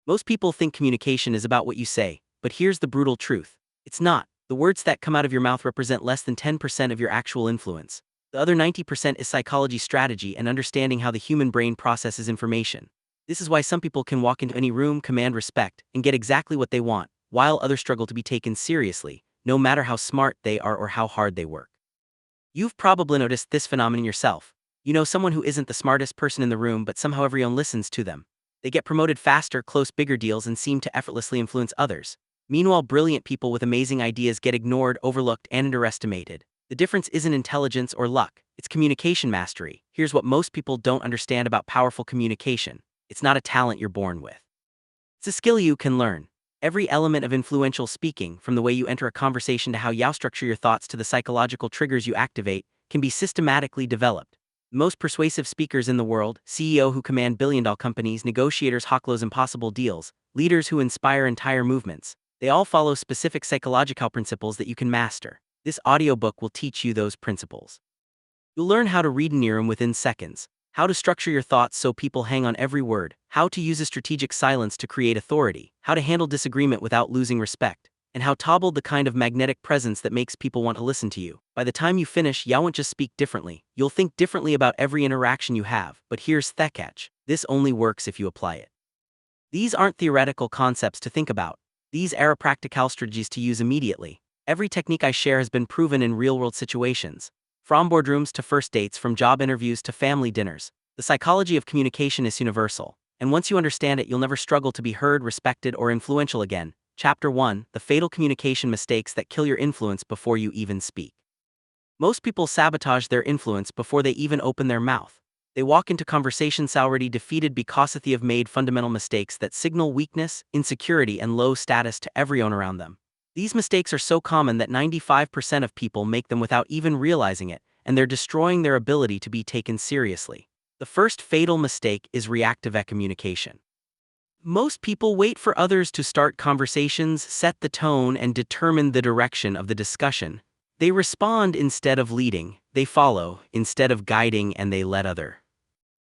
Most people think communication is about what you say, but here's the brutal truth. It's not. The words that come out of your mouth represent less than 10% of your actual influence. The other 90% is psychology, strategy, and understanding how the human brain processes information. This is why some people can walk into any room, command respect, and get exactly what they want, while others struggle to be taken seriously, no matter how smart they are or how hard they work. You've probably noticed this phenomenon yourself. You know someone who isn't the smartest person in the room, but somehow everyone listens to them. They get promoted faster, close bigger deals, and seem to effortlessly influence others. Meanwhile, brilliant people with amazing ideas get ignored, overlooked, and underestimated. The difference isn't intelligence or luck, it's communication mastery. Here's what most people don't understand about powerful communication. It's not a talent you're born with. It's a skill you can learn. Every element of influential speaking, from the way you enter a conversation to how you structure your thoughts to the psychological triggers you activate, can be systematically developed. The most persuasive speakers in the world, CEO who command billion-dollar companies, negotiators who close impossible deals, leaders who inspire entire movements, they all follow specific psychological principles that you can master. This audiobook will teach you those principles. You'll learn how to read an room within seconds, how to structure your thoughts so people hang on every word, how to use a strategic silence to create authority, how to handle disagreement without losing respect, and how to build the kind of magnetic presence that makes people want to listen to you. By the time you finish, you won't just speak differently, you'll think differently about every interaction you have. But here's the catch: this only works if you apply it. These aren't theoretical concepts to think about. These are practical strategies to use immediately. Every technique I share has been proven in real-world situations. From boardrooms to first dates, from job interviews to family dinners, the psychology of communication is universal. And once you understand it, you'll never struggle to be heard, respected, or influential again. Chapter 1: The Fatal Communication Mistakes That Kill Your Influence Before You Even Speak. Most people sabotage their influence before they even open their mouth. They walk into conversations already defeated because they have made fundamental mistakes that signal weakness, insecurity, and low status to everyone around them. These mistakes are so common that 95% of people make them without even realizing it, and they're destroying their ability to be taken seriously. The first fatal mistake is reactive communication. Most people wait for others to start conversations, set the tone, and determine the direction of the discussion. They respond instead of leading, they follow instead of guiding, and they let other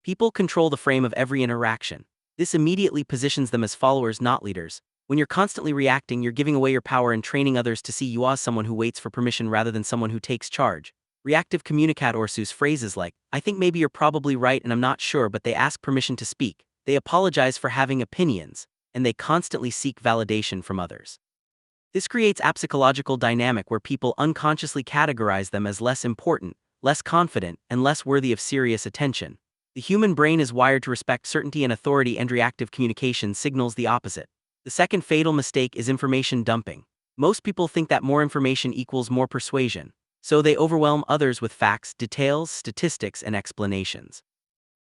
people control the frame of every interaction. This immediately positions them as followers, not leaders. When you're constantly reacting, you're giving away your power and training others to see you as someone who waits for permission rather than someone who takes charge. Reactive communicators use phrases like, "I think maybe you're probably right and I'm not sure," but they ask permission to speak. They apologize for having opinions, and they constantly seek validation from others. This creates a psychological dynamic where people unconsciously categorize them as less important, less confident, and less worthy of serious attention. The human brain is wired to respect certainty and authority, and reactive communication signals the opposite. The second fatal mistake is information dumping. Most people think that more information equals more persuasion, so they overwhelm others with facts, details, statistics, and explanations.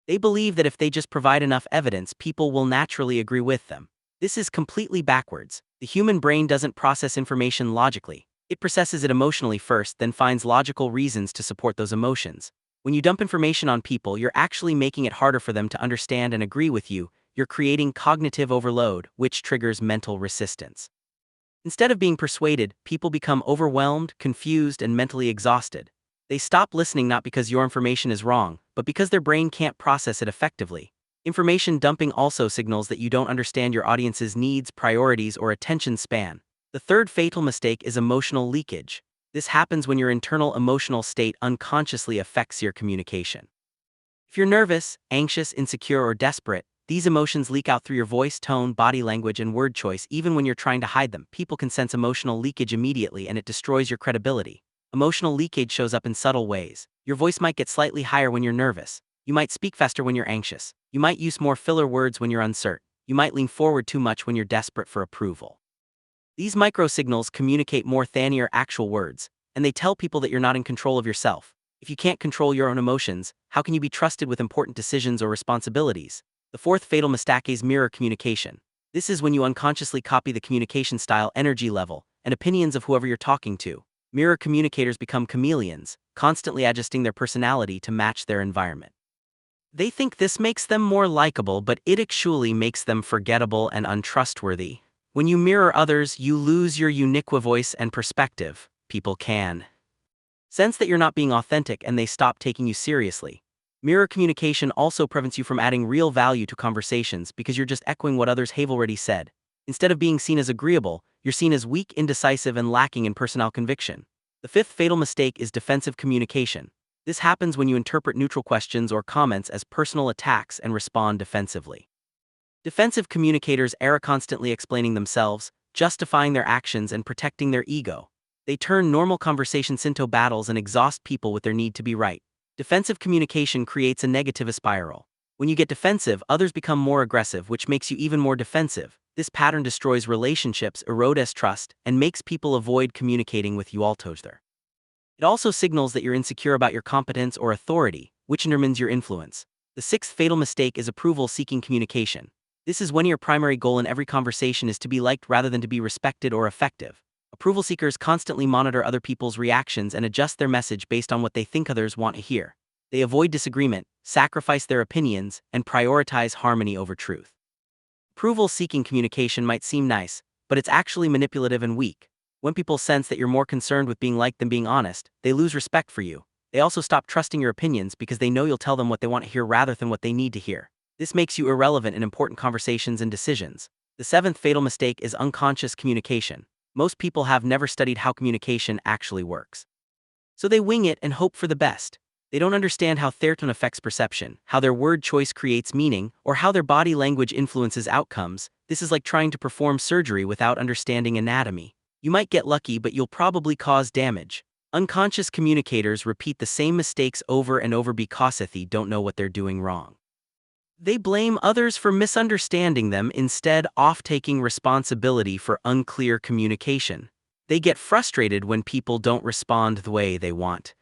They believe that if they just provide enough evidence, people will naturally agree with them. This is completely backwards. The human brain doesn't process information logically. It processes it emotionally first, then finds logical reasons to support those emotions. When you dump information on people, you're actually making it harder for them to understand and agree with you. You're creating cognitive overload, which triggers mental resistance. Instead of being persuaded, people become overwhelmed, confused, and mentally exhausted. They stop listening not because your information is wrong, but because their brain can't process it effectively. Information dumping also signals that you don't understand your audience's needs, priorities, or attention span. The third fatal mistake is emotional leakage. This happens when your internal emotional state unconsciously affects your communication. If you're nervous, anxious, insecure, or desperate, these emotions leak out through your voice, tone, body language, and word choice. Even when you're trying to hide them, people can sense emotional leakage immediately, and it destroys your credibility. Emotional leakage shows up in subtle ways. Your voice might get slightly higher when you're nervous. You might speak faster when you're anxious. You might use more filler words when you're uncertain. You might lean forward too much when you're desperate for approval. These micro-signals communicate more than your actual words, and they tell people that you're not in control of yourself. If you can't control your own emotions, how can you be trusted with important decisions or responsibilities? The fourth fatal mistake is mirror communication. This is when you unconsciously copy the communication style, energy level, and opinions of whoever you're talking to. Mirror communicators become chameleons, constantly adjusting their personality to match their environment. They think this makes them more likable, but it actually makes them forgettable and untrustworthy. When you mirror others, you lose your unique voice and perspective. People can sense that you're not being authentic, and they stop taking you seriously. Mirror communication also prevents you from adding real value to conversations because you're just echoing what others have already said. Instead of being seen as agreeable, you're seen as weak, indecisive, and lacking in personal conviction. The fifth fatal mistake is defensive communication. This happens when you interpret neutral questions or comments as personal attacks and respond defensively. Defensive communicators err constantly explaining themselves, justifying their actions, and protecting their ego. They turn normal conversations into battles and exhaust people with their need to be right. Defensive communication creates a negative spiral. When you get defensive, others become more aggressive, which makes you even more defensive. This pattern destroys relationships, erodes trust, and makes people avoid communicating with you altogether. It also signals that you're insecure about your competence or authority, which undermines your influence. The sixth fatal mistake is approval-seeking communication. This is when your primary goal in every conversation is to be liked rather than to be respected or effective. Approval seekers constantly monitor other people's reactions and adjust their message based on what they think others want to hear. They avoid disagreement, sacrifice their opinions, and prioritize harmony over truth. Approval-seeking communication might seem nice, but it's actually manipulative and weak. When people sense that you're more concerned with being liked than being honest, they lose respect for you. They also stop trusting your opinions because they know you'll tell them what they want to hear rather than what they need to hear. This makes you irrelevant in important conversations and decisions. The seventh fatal mistake is unconscious communication. Most people have never studied how communication actually works. So they wing it and hope for the best. They don't understand how tone affects perception, how their word choice creates meaning, or how their body language influences outcomes. This is like trying to perform surgery without understanding anatomy. You might get lucky, but you'll probably cause damage. Unconscious communicators repeat the same mistakes over and over because they don't know what they're doing wrong. They blame others for misunderstanding them instead of taking responsibility for unclear communication. They get frustrated when people don't respond the way they want.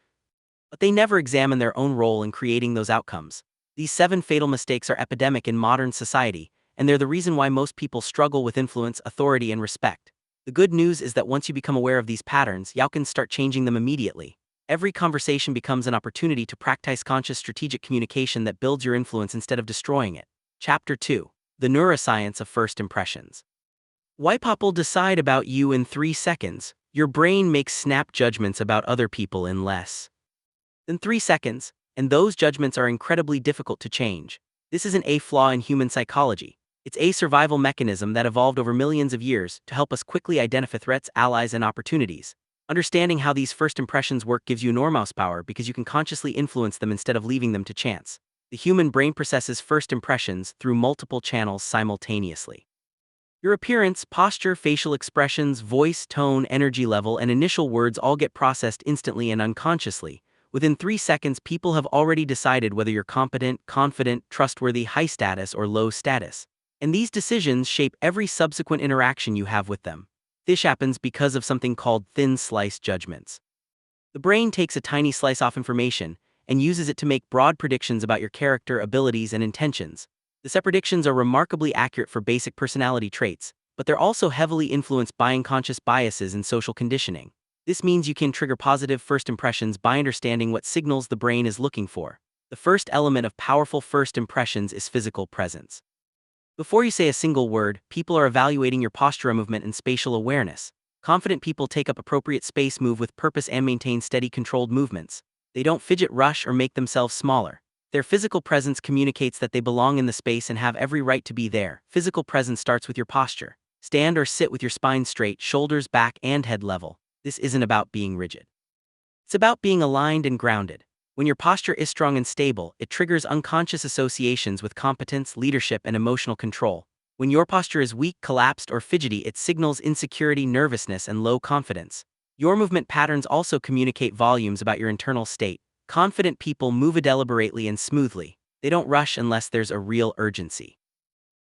But they never examine their own role in creating those outcomes. These 7 fatal mistakes are epidemic in modern society, and they're the reason why most people struggle with influence, authority, and respect. The good news is that once you become aware of these patterns, you can start changing them immediately. Every conversation becomes an opportunity to practice conscious strategic communication that builds your influence instead of destroying it. Chapter 2. The Neuroscience of First Impressions. Why people decide about you in 3 seconds. Your brain makes snap judgments about other people in less than 3 seconds, and those judgments are incredibly difficult to change. This isn't a flaw in human psychology. It's a survival mechanism that evolved over millions of years to help us quickly identify threats, allies, and opportunities. Understanding how these first impressions work gives you enormous power because you can consciously influence them instead of leaving them to chance. The human brain processes first impressions through multiple channels simultaneously. Your appearance, posture, facial expressions, voice, tone, energy level, and initial words all get processed instantly and unconsciously. Within 3 seconds, people have already decided whether you're competent, confident, trustworthy, high status, or low status. And these decisions shape every subsequent interaction you have with them. This happens because of something called thin slice judgments. The brain takes a tiny slice off information and uses it to make broad predictions about your character, abilities, and intentions. The predictions are remarkably accurate for basic personality traits, but they're also heavily influenced by unconscious biases and social conditioning. This means you can trigger positive first impressions by understanding what signals the brain is looking for. The first element of powerful first impressions is physical presence. Before you say a single word, people are evaluating your posture, movement, and spatial awareness. Confident people take up appropriate space, move with purpose, and maintain steady, controlled movements. They don't fidget, rush, or make themselves smaller. Their physical presence communicates that they belong in the space and have every right to be there. Physical presence starts with your posture. Stand or sit with your spine straight, shoulders back, and head level. This isn't about being rigid. It's about being aligned and grounded. When your posture is strong and stable, it triggers unconscious associations with competence, leadership, and emotional control. When your posture is weak, collapsed, or fidgety, it signals insecurity, nervousness, and low confidence. Your movement patterns also communicate volumes about your internal state. Confident people move deliberately and smoothly. They don't rush unless there's a real urgency.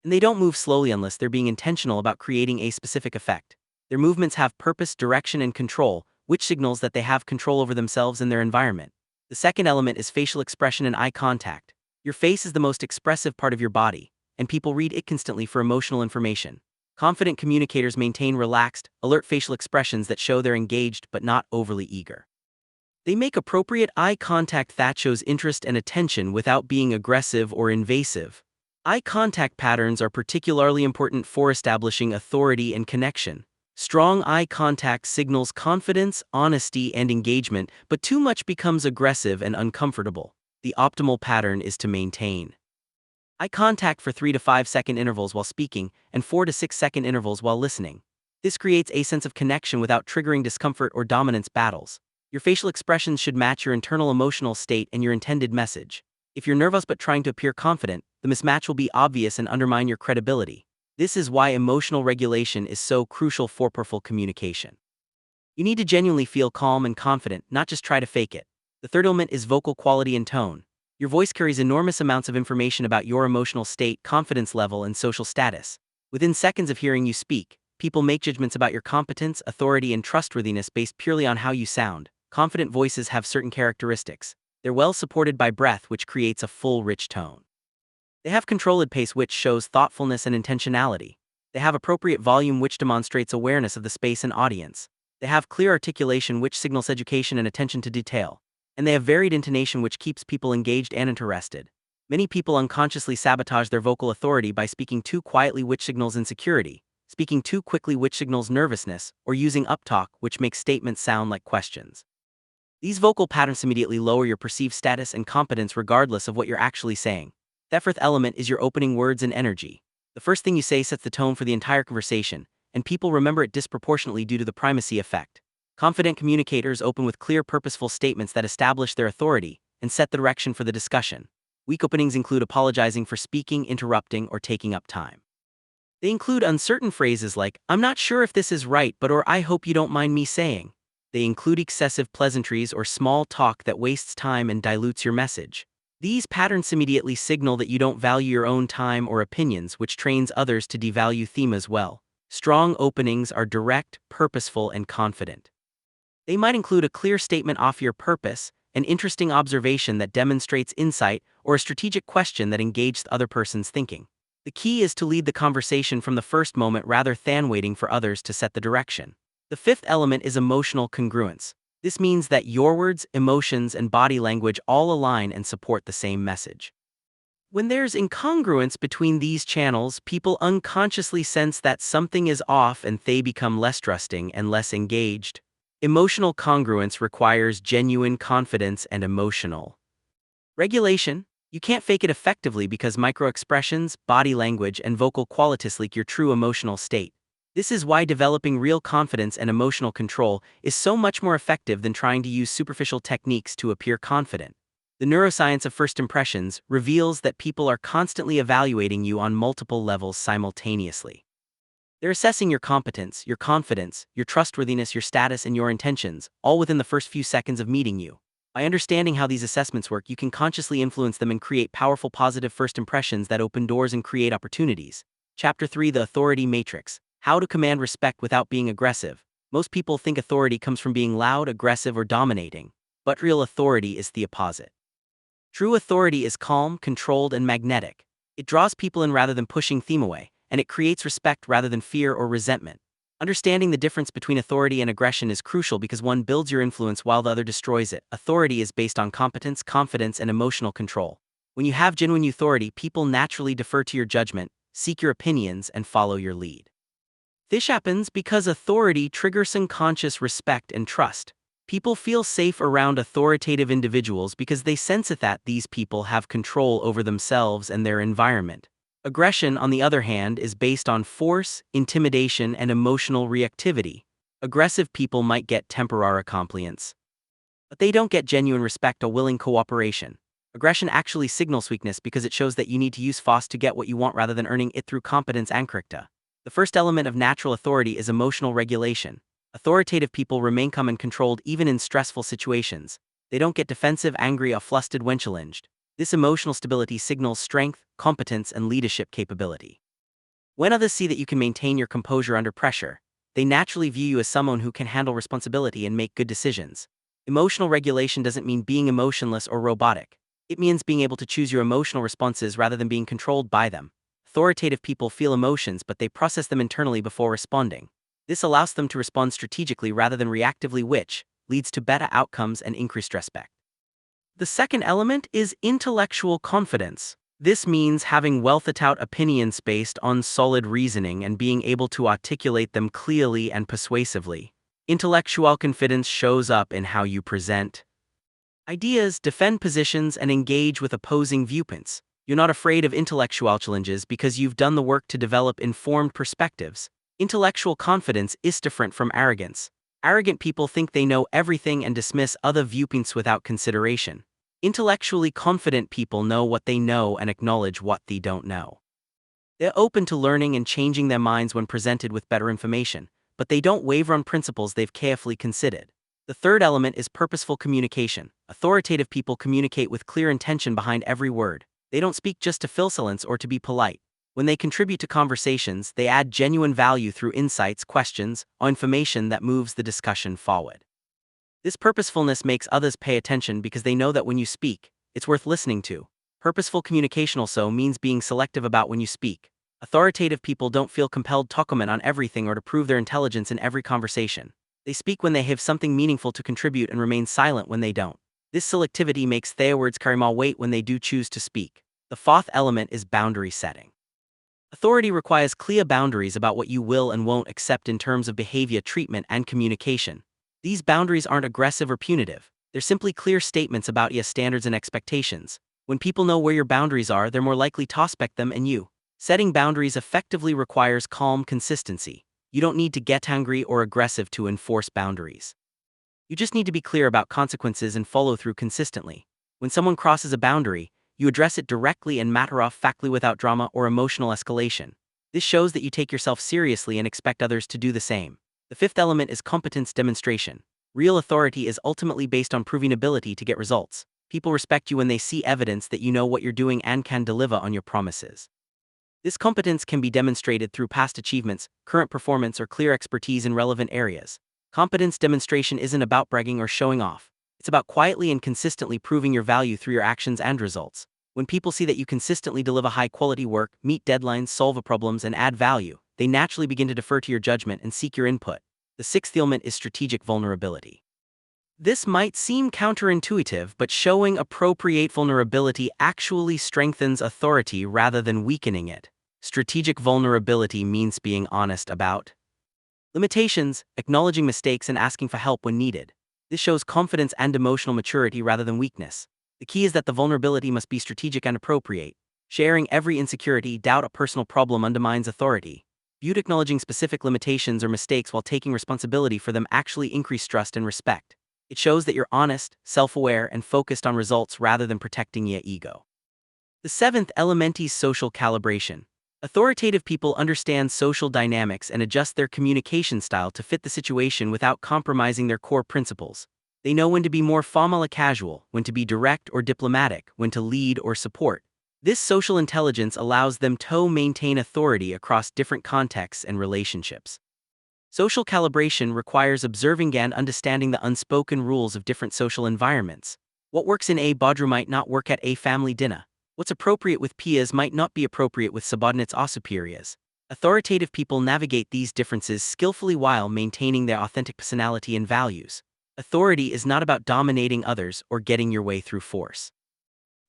And they don't move slowly unless they're being intentional about creating a specific effect. Their movements have purpose, direction, and control, which signals that they have control over themselves and their environment. The second element is facial expression and eye contact. Your face is the most expressive part of your body, and people read it constantly for emotional information. Confident communicators maintain relaxed, alert facial expressions that show they're engaged but not overly eager. They make appropriate eye contact that shows interest and attention without being aggressive or invasive. Eye contact patterns are particularly important for establishing authority and connection. Strong eye contact signals confidence, honesty, and engagement, but too much becomes aggressive and uncomfortable. The optimal pattern is to maintain eye contact for 3 to 5 second intervals while speaking and 4 to 6 second intervals while listening. This creates a sense of connection without triggering discomfort or dominance battles. Your facial expressions should match your internal emotional state and your intended message. If you're nervous but trying to appear confident, the mismatch will be obvious and undermine your credibility. This is why emotional regulation is so crucial for purposeful communication. You need to genuinely feel calm and confident, not just try to fake it. The third element is vocal quality and tone. Your voice carries enormous amounts of information about your emotional state, confidence level, and social status. Within seconds of hearing you speak, people make judgments about your competence, authority, and trustworthiness based purely on how you sound. Confident voices have certain characteristics. They're well supported by breath, which creates a full, rich tone. They have controlled pace, which shows thoughtfulness and intentionality. They have appropriate volume, which demonstrates awareness of the space and audience. They have clear articulation, which signals education and attention to detail. And they have varied intonation, which keeps people engaged and interested. Many people unconsciously sabotage their vocal authority by speaking too quietly, which signals insecurity, speaking too quickly, which signals nervousness, or using uptalk, which makes statements sound like questions. These vocal patterns immediately lower your perceived status and competence regardless of what you're actually saying. That fourth element is your opening words and energy. The first thing you say sets the tone for the entire conversation, and people remember it disproportionately due to the primacy effect. Confident communicators open with clear, purposeful statements that establish their authority and set the direction for the discussion. Weak openings include apologizing for speaking, interrupting, or taking up time. They include uncertain phrases like, "I'm not sure if this is right, but," or "I hope you don't mind me saying." They include excessive pleasantries or small talk that wastes time and dilutes your message. These patterns immediately signal that you don't value your own time or opinions, which trains others to devalue them as well. Strong openings are direct, purposeful, and confident. They might include a clear statement of your purpose, an interesting observation that demonstrates insight, or a strategic question that engages the other person's thinking. The key is to lead the conversation from the first moment rather than waiting for others to set the direction. The fifth element is emotional congruence. This means that your words, emotions, and body language all align and support the same message. When there's incongruence between these channels, people unconsciously sense that something is off and they become less trusting and less engaged. Emotional congruence requires genuine confidence and emotional regulation. You can't fake it effectively because microexpressions, body language, and vocal qualities leak your true emotional state. This is why developing real confidence and emotional control is so much more effective than trying to use superficial techniques to appear confident. The neuroscience of first impressions reveals that people are constantly evaluating you on multiple levels simultaneously. They're assessing your competence, your confidence, your trustworthiness, your status, and your intentions, all within the first few seconds of meeting you. By understanding how these assessments work, you can consciously influence them and create powerful positive first impressions that open doors and create opportunities. Chapter 3: The Authority Matrix. How to command respect without being aggressive. Most people think authority comes from being loud, aggressive, or dominating, but real authority is the opposite. True authority is calm, controlled, and magnetic. It draws people in rather than pushing them away, and it creates respect rather than fear or resentment. Understanding the difference between authority and aggression is crucial because one builds your influence while the other destroys it. Authority is based on competence, confidence, and emotional control. When you have genuine authority, people naturally defer to your judgment, seek your opinions, and follow your lead. This happens because authority triggers unconscious respect and trust. People feel safe around authoritative individuals because they sense that these people have control over themselves and their environment. Aggression, on the other hand, is based on force, intimidation, and emotional reactivity. Aggressive people might get temporary compliance, but they don't get genuine respect or willing cooperation. Aggression actually signals weakness because it shows that you need to use force to get what you want rather than earning it through competence and character. The first element of natural authority is emotional regulation. Authoritative people remain calm and controlled even in stressful situations. They don't get defensive, angry, or flustered when challenged. This emotional stability signals strength, competence, and leadership capability. When others see that you can maintain your composure under pressure, they naturally view you as someone who can handle responsibility and make good decisions. Emotional regulation doesn't mean being emotionless or robotic. It means being able to choose your emotional responses rather than being controlled by them. Authoritative people feel emotions, but they process them internally before responding. This allows them to respond strategically rather than reactively, which leads to better outcomes and increased respect. The second element is intellectual confidence. This means having well thought out opinions based on solid reasoning and being able to articulate them clearly and persuasively. Intellectual confidence shows up in how you present ideas, defend positions, and engage with opposing viewpoints. You're not afraid of intellectual challenges because you've done the work to develop informed perspectives. Intellectual confidence is different from arrogance. Arrogant people think they know everything and dismiss other viewpoints without consideration. Intellectually confident people know what they know and acknowledge what they don't know. They're open to learning and changing their minds when presented with better information, but they don't waver on principles they've carefully considered. The third element is purposeful communication. Authoritative people communicate with clear intention behind every word. They don't speak just to fill silence or to be polite. When they contribute to conversations, they add genuine value through insights, questions, or information that moves the discussion forward. This purposefulness makes others pay attention because they know that when you speak, it's worth listening to. Purposeful communication also means being selective about when you speak. Authoritative people don't feel compelled to comment on everything or to prove their intelligence in every conversation. They speak when they have something meaningful to contribute and remain silent when they don't. This selectivity makes their words carry more weight when they do choose to speak. The fourth element is boundary setting. Authority requires clear boundaries about what you will and won't accept in terms of behavior, treatment, and communication. These boundaries aren't aggressive or punitive. They're simply clear statements about your standards and expectations. When people know where your boundaries are, they're more likely to respect them and you. Setting boundaries effectively requires calm consistency. You don't need to get angry or aggressive to enforce boundaries. You just need to be clear about consequences and follow through consistently. When someone crosses a boundary, you address it directly and matter-of-factly without drama or emotional escalation. This shows that you take yourself seriously and expect others to do the same. The fifth element is competence demonstration. Real authority is ultimately based on proving ability to get results. People respect you when they see evidence that you know what you're doing and can deliver on your promises. This competence can be demonstrated through past achievements, current performance, or clear expertise in relevant areas. Competence demonstration isn't about bragging or showing off. It's about quietly and consistently proving your value through your actions and results. When people see that you consistently deliver high-quality work, meet deadlines, solve problems, and add value, they naturally begin to defer to your judgment and seek your input. The sixth element is strategic vulnerability. This might seem counterintuitive, but showing appropriate vulnerability actually strengthens authority rather than weakening it. Strategic vulnerability means being honest about limitations, acknowledging mistakes, and asking for help when needed. This shows confidence and emotional maturity rather than weakness. The key is that the vulnerability must be strategic and appropriate. Sharing every insecurity, doubt, or personal problem undermines authority. Viewed acknowledging specific limitations or mistakes while taking responsibility for them actually increase trust and respect. It shows that you're honest, self-aware, and focused on results rather than protecting your ego. The seventh element is social calibration. Authoritative people understand social dynamics and adjust their communication style to fit the situation without compromising their core principles. They know when to be more formal or casual, when to be direct or diplomatic, when to lead or support. This social intelligence allows them to maintain authority across different contexts and relationships. Social calibration requires observing and understanding the unspoken rules of different social environments. What works in a boardroom might not work at a family dinner. What's appropriate with peers might not be appropriate with subordinates or superiors. Authoritative people navigate these differences skillfully while maintaining their authentic personality and values. Authority is not about dominating others or getting your way through force.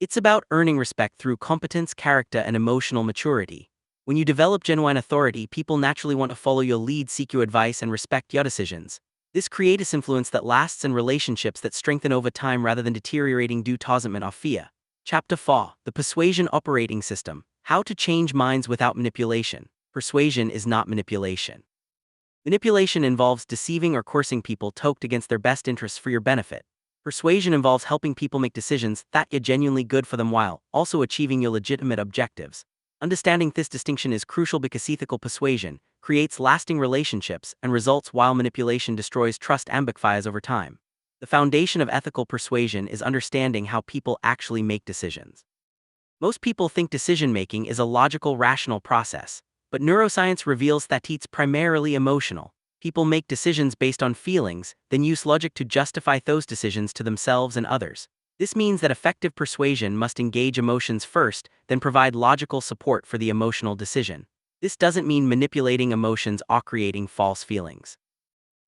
It's about earning respect through competence, character, and emotional maturity. When you develop genuine authority, people naturally want to follow your lead, seek your advice, and respect your decisions. This creates influence that lasts and relationships that strengthen over time rather than deteriorating due to resentment or fear. Chapter 4. The Persuasion Operating System. How to change minds without manipulation. Persuasion is not manipulation. Manipulation involves deceiving or coercing people toked against their best interests for your benefit. Persuasion involves helping people make decisions that are genuinely good for them while also achieving your legitimate objectives. Understanding this distinction is crucial because ethical persuasion creates lasting relationships and results while manipulation destroys trust and backfires over time. The foundation of ethical persuasion is understanding how people actually make decisions. Most people think decision-making is a logical, rational process, but neuroscience reveals that it's primarily emotional. People make decisions based on feelings, then use logic to justify those decisions to themselves and others. This means that effective persuasion must engage emotions first, then provide logical support for the emotional decision. This doesn't mean manipulating emotions or creating false feelings.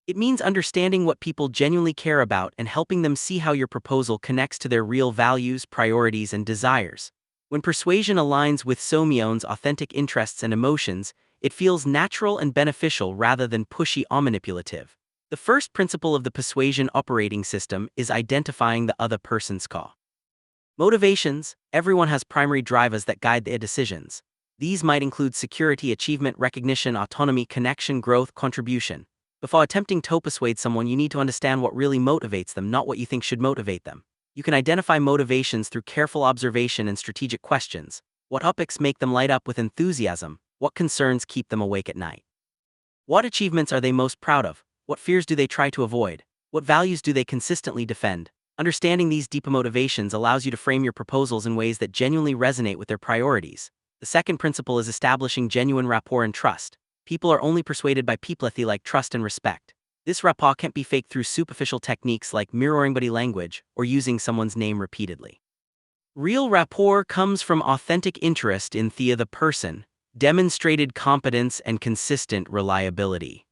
It means understanding what people genuinely care about and helping them see how your proposal connects to their real values, priorities, and desires. When persuasion aligns with someone's authentic interests and emotions, it feels natural and beneficial rather than pushy or manipulative. The first principle of the persuasion operating system is identifying the other person's cause. Motivations. Everyone has primary drivers that guide their decisions. These might include security, achievement, recognition, autonomy, connection, growth, contribution. Before attempting to persuade someone, you need to understand what really motivates them, not what you think should motivate them. You can identify motivations through careful observation and strategic questions. What topics make them light up with enthusiasm? What concerns keep them awake at night? What achievements are they most proud of? What fears do they try to avoid? What values do they consistently defend? Understanding these deeper motivations allows you to frame your proposals in ways that genuinely resonate with their priorities. The second principle is establishing genuine rapport and trust. People are only persuaded by people they like trust and respect. This rapport can't be faked through superficial techniques like mirroring body language or using someone's name repeatedly. Real rapport comes from authentic interest in the other person, demonstrated competence, and consistent reliability.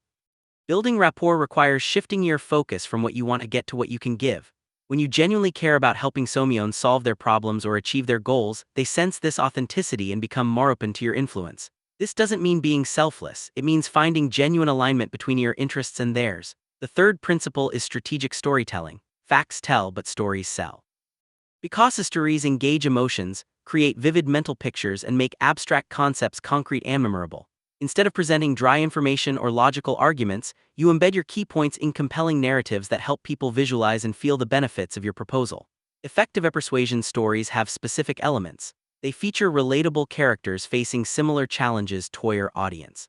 Building rapport requires shifting your focus from what you want to get to what you can give. When you genuinely care about helping someone solve their problems or achieve their goals, they sense this authenticity and become more open to your influence. This doesn't mean being selfless, it means finding genuine alignment between your interests and theirs. The third principle is strategic storytelling. Facts tell, but stories sell. Because stories engage emotions, create vivid mental pictures, and make abstract concepts concrete and memorable. Instead of presenting dry information or logical arguments, you embed your key points in compelling narratives that help people visualize and feel the benefits of your proposal. Effective persuasion stories have specific elements. They feature relatable characters facing similar challenges to your audience.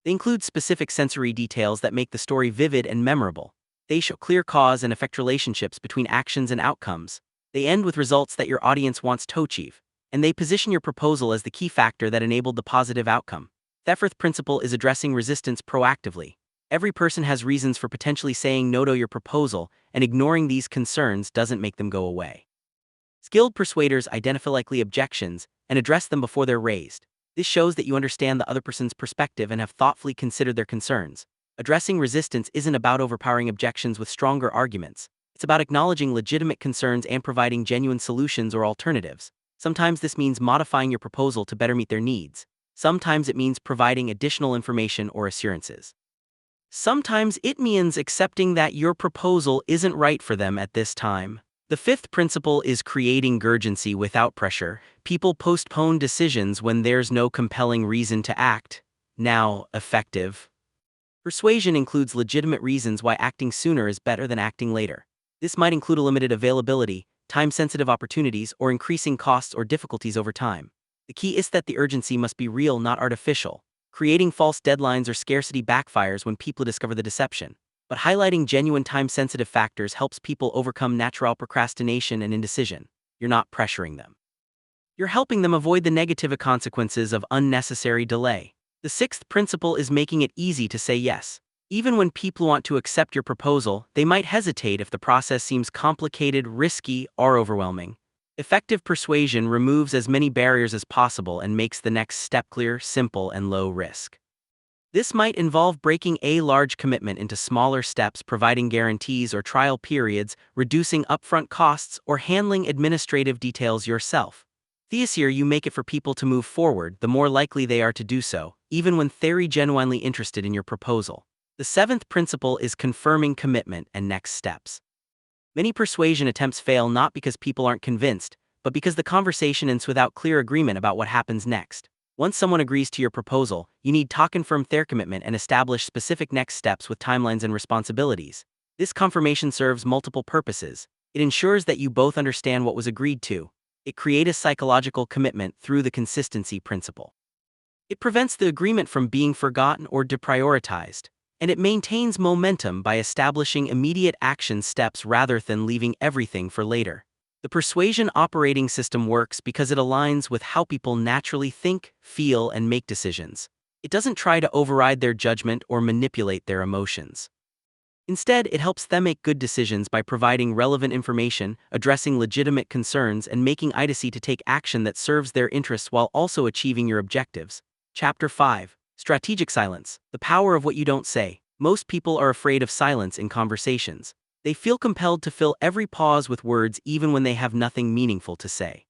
They include specific sensory details that make the story vivid and memorable. They show clear cause and effect relationships between actions and outcomes. They end with results that your audience wants to achieve. And they position your proposal as the key factor that enabled the positive outcome. The fourth principle is addressing resistance proactively. Every person has reasons for potentially saying no to your proposal, and ignoring these concerns doesn't make them go away. Skilled persuaders identify likely objections and address them before they're raised. This shows that you understand the other person's perspective and have thoughtfully considered their concerns. Addressing resistance isn't about overpowering objections with stronger arguments. It's about acknowledging legitimate concerns and providing genuine solutions or alternatives. Sometimes this means modifying your proposal to better meet their needs. Sometimes it means providing additional information or assurances. Sometimes it means accepting that your proposal isn't right for them at this time. The fifth principle is creating urgency without pressure. People postpone decisions when there's no compelling reason to act. Now, effective persuasion includes legitimate reasons why acting sooner is better than acting later. This might include a limited availability, time-sensitive opportunities, or increasing costs or difficulties over time. The key is that the urgency must be real, not artificial. Creating false deadlines or scarcity backfires when people discover the deception. But highlighting genuine time-sensitive factors helps people overcome natural procrastination and indecision. You're not pressuring them. You're helping them avoid the negative consequences of unnecessary delay. The sixth principle is making it easy to say yes. Even when people want to accept your proposal, they might hesitate if the process seems complicated, risky, or overwhelming. Effective persuasion removes as many barriers as possible and makes the next step clear, simple, and low risk. This might involve breaking a large commitment into smaller steps, providing guarantees or trial periods, reducing upfront costs, or handling administrative details yourself. The easier you make it for people to move forward, the more likely they are to do so, even when they're genuinely interested in your proposal. The seventh principle is confirming commitment and next steps. Many persuasion attempts fail not because people aren't convinced, but because the conversation ends without clear agreement about what happens next. Once someone agrees to your proposal, you need to confirm their commitment and establish specific next steps with timelines and responsibilities. This confirmation serves multiple purposes. It ensures that you both understand what was agreed to. It creates a psychological commitment through the consistency principle. It prevents the agreement from being forgotten or deprioritized. And it maintains momentum by establishing immediate action steps rather than leaving everything for later. The persuasion operating system works because it aligns with how people naturally think, feel, and make decisions. It doesn't try to override their judgment or manipulate their emotions. Instead, it helps them make good decisions by providing relevant information, addressing legitimate concerns, and making IDC to take action that serves their interests while also achieving your objectives. Chapter 5. Strategic silence. The power of what you don't say. Most people are afraid of silence in conversations. They feel compelled to fill every pause with words even when they have nothing meaningful to say.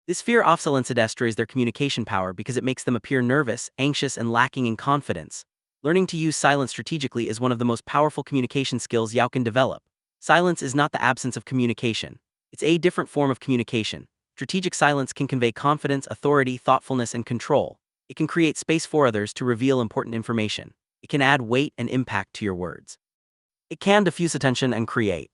This fear of silence destroys their communication power because it makes them appear nervous, anxious, and lacking in confidence. Learning to use silence strategically is one of the most powerful communication skills you can develop. Silence is not the absence of communication. It's a different form of communication. Strategic silence can convey confidence, authority, thoughtfulness, and control. It can create space for others to reveal important information. It can add weight and impact to your words. It can diffuse attention and create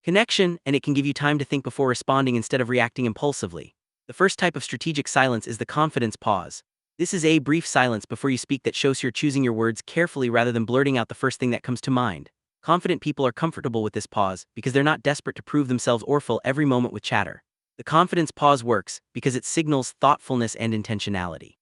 connection, and it can give you time to think before responding instead of reacting impulsively. The first type of strategic silence is the confidence pause. This is a brief silence before you speak that shows you're choosing your words carefully rather than blurting out the first thing that comes to mind. Confident people are comfortable with this pause because they're not desperate to prove themselves or fill every moment with chatter. The confidence pause works because it signals thoughtfulness and intentionality.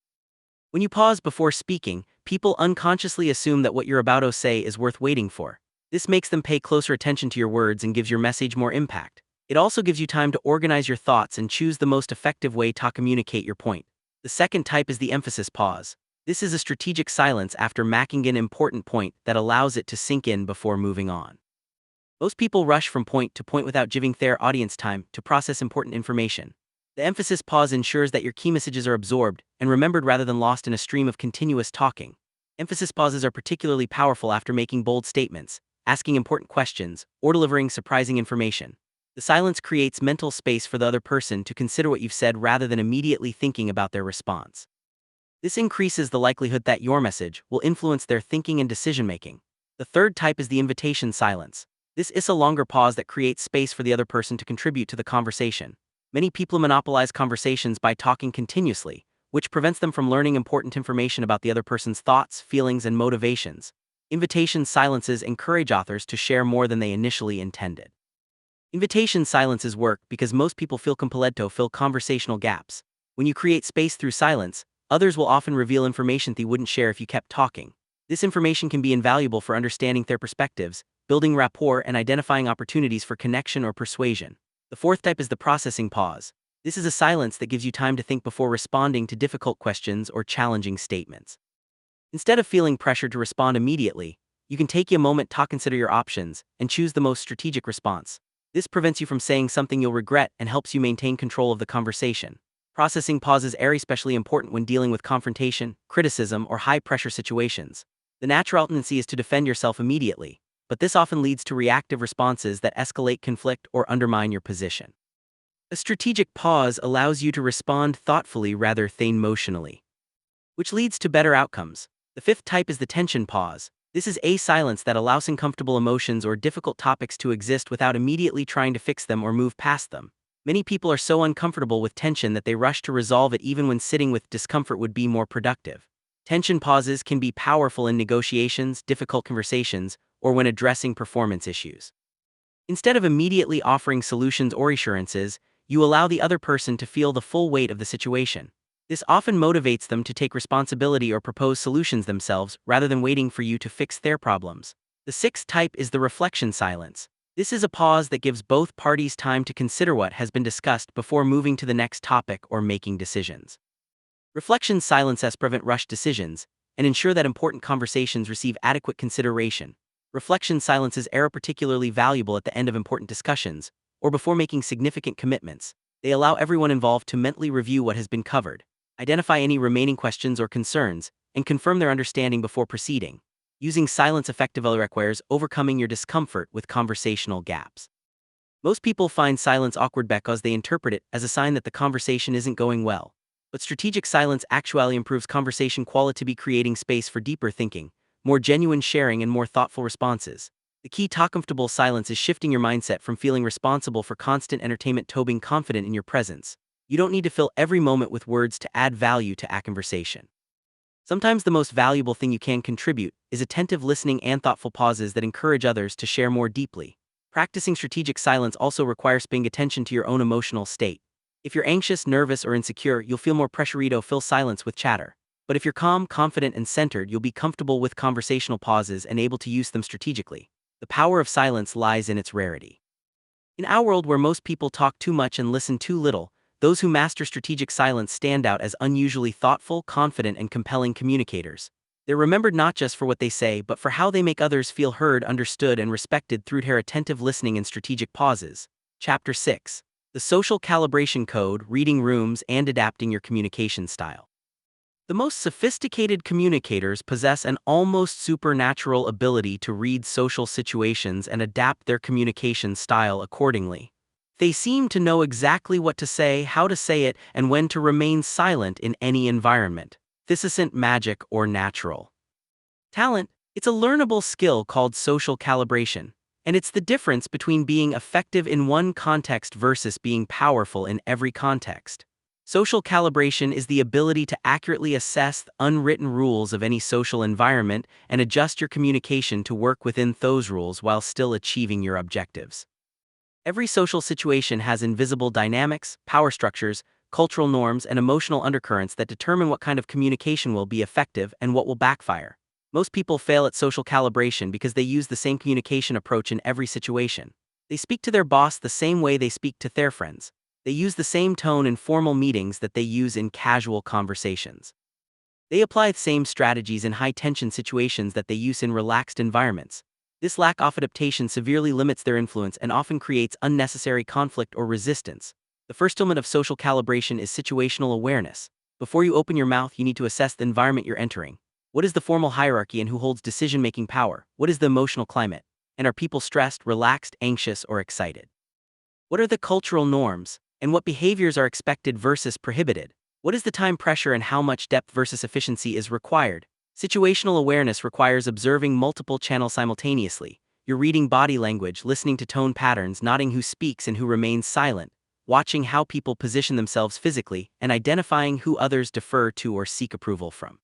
When you pause before speaking, people unconsciously assume that what you're about to say is worth waiting for. This makes them pay closer attention to your words and gives your message more impact. It also gives you time to organize your thoughts and choose the most effective way to communicate your point. The second type is the emphasis pause. This is a strategic silence after making an important point that allows it to sink in before moving on. Most people rush from point to point without giving their audience time to process important information. The emphasis pause ensures that your key messages are absorbed and remembered rather than lost in a stream of continuous talking. Emphasis pauses are particularly powerful after making bold statements, asking important questions, or delivering surprising information. The silence creates mental space for the other person to consider what you've said rather than immediately thinking about their response. This increases the likelihood that your message will influence their thinking and decision-making. The third type is the invitation silence. This is a longer pause that creates space for the other person to contribute to the conversation. Many people monopolize conversations by talking continuously, which prevents them from learning important information about the other person's thoughts, feelings, and motivations. Invitation silences encourage authors to share more than they initially intended. Invitation silences work because most people feel compelled to fill conversational gaps. When you create space through silence, others will often reveal information they wouldn't share if you kept talking. This information can be invaluable for understanding their perspectives, building rapport, and identifying opportunities for connection or persuasion. The fourth type is the processing pause. This is a silence that gives you time to think before responding to difficult questions or challenging statements. Instead of feeling pressured to respond immediately, you can take a moment to consider your options and choose the most strategic response. This prevents you from saying something you'll regret and helps you maintain control of the conversation. Processing pauses are especially important when dealing with confrontation, criticism, or high-pressure situations. The natural tendency is to defend yourself immediately, but this often leads to reactive responses that escalate conflict or undermine your position. A strategic pause allows you to respond thoughtfully rather than emotionally, which leads to better outcomes. The fifth type is the tension pause. This is a silence that allows uncomfortable emotions or difficult topics to exist without immediately trying to fix them or move past them. Many people are so uncomfortable with tension that they rush to resolve it even when sitting with discomfort would be more productive. Tension pauses can be powerful in negotiations, difficult conversations, or when addressing performance issues. Instead of immediately offering solutions or assurances, you allow the other person to feel the full weight of the situation. This often motivates them to take responsibility or propose solutions themselves rather than waiting for you to fix their problems. The sixth type is the reflection silence. This is a pause that gives both parties time to consider what has been discussed before moving to the next topic or making decisions. Reflection silences prevent rushed decisions and ensure that important conversations receive adequate consideration. Reflection silences are particularly valuable at the end of important discussions or before making significant commitments. They allow everyone involved to mentally review what has been covered, identify any remaining questions or concerns, and confirm their understanding before proceeding. Using silence effectively requires overcoming your discomfort with conversational gaps. Most people find silence awkward because they interpret it as a sign that the conversation isn't going well. But strategic silence actually improves conversation quality by creating space for deeper thinking, more genuine sharing, and more thoughtful responses. The key to comfortable silence is shifting your mindset from feeling responsible for constant entertainment to being confident in your presence. You don't need to fill every moment with words to add value to a conversation. Sometimes the most valuable thing you can contribute is attentive listening and thoughtful pauses that encourage others to share more deeply. Practicing strategic silence also requires paying attention to your own emotional state. If you're anxious, nervous, or insecure, you'll feel more pressure to fill silence with chatter. But if you're calm, confident, and centered, you'll be comfortable with conversational pauses and able to use them strategically. The power of silence lies in its rarity. In our world where most people talk too much and listen too little, those who master strategic silence stand out as unusually thoughtful, confident, and compelling communicators. They're remembered not just for what they say, but for how they make others feel heard, understood, and respected through their attentive listening and strategic pauses. Chapter 6. The Social Calibration Code, Reading Rooms, and Adapting Your Communication Style. The most sophisticated communicators possess an almost supernatural ability to read social situations and adapt their communication style accordingly. They seem to know exactly what to say, how to say it, and when to remain silent in any environment. This isn't magic or natural talent, it's a learnable skill called social calibration, and it's the difference between being effective in one context versus being powerful in every context. Social calibration is the ability to accurately assess the unwritten rules of any social environment and adjust your communication to work within those rules while still achieving your objectives. Every social situation has invisible dynamics, power structures, cultural norms, and emotional undercurrents that determine what kind of communication will be effective and what will backfire. Most people fail at social calibration because they use the same communication approach in every situation. They speak to their boss the same way they speak to their friends. They use the same tone in formal meetings that they use in casual conversations. They apply the same strategies in high-tension situations that they use in relaxed environments. This lack of adaptation severely limits their influence and often creates unnecessary conflict or resistance. The first element of social calibration is situational awareness. Before you open your mouth, you need to assess the environment you're entering. What is the formal hierarchy and who holds decision-making power? What is the emotional climate? And are people stressed, relaxed, anxious, or excited? What are the cultural norms? And what behaviors are expected versus prohibited? What is the time pressure and how much depth versus efficiency is required? Situational awareness requires observing multiple channels simultaneously. You're reading body language, listening to tone patterns, noting who speaks and who remains silent, watching how people position themselves physically, and identifying who others defer to or seek approval from.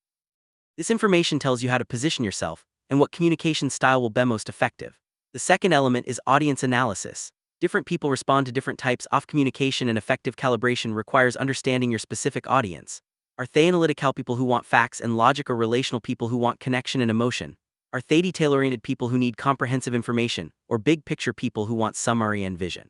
This information tells you how to position yourself and what communication style will be most effective. The second element is audience analysis. Different people respond to different types of communication, and effective calibration requires understanding your specific audience. Are they analytical people who want facts and logic, or relational people who want connection and emotion? Are they detail-oriented people who need comprehensive information, or big-picture people who want summary and vision?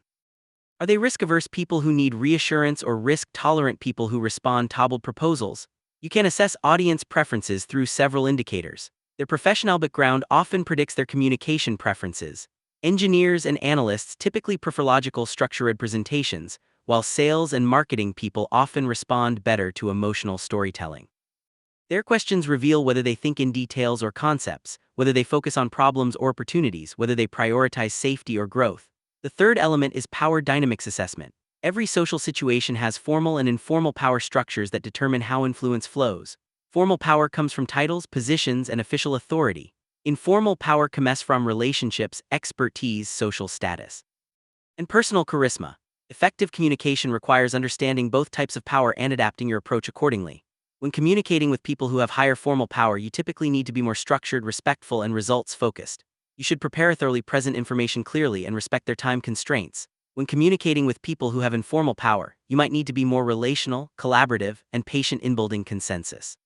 Are they risk-averse people who need reassurance, or risk-tolerant people who respond to hobbled proposals? You can assess audience preferences through several indicators. Their professional background often predicts their communication preferences. Engineers and analysts typically prefer logical, structured presentations, while sales and marketing people often respond better to emotional storytelling. Their questions reveal whether they think in details or concepts, whether they focus on problems or opportunities, whether they prioritize safety or growth. The third element is power dynamics assessment. Every social situation has formal and informal power structures that determine how influence flows. Formal power comes from titles, positions, and official authority. Informal power comes from relationships, expertise, social status, and personal charisma. Effective communication requires understanding both types of power and adapting your approach accordingly. When communicating with people who have higher formal power, you typically need to be more structured, respectful, and results-focused. You should prepare thoroughly, present information clearly, and respect their time constraints. When communicating with people who have informal power, you might need to be more relational, collaborative, and patient in building consensus.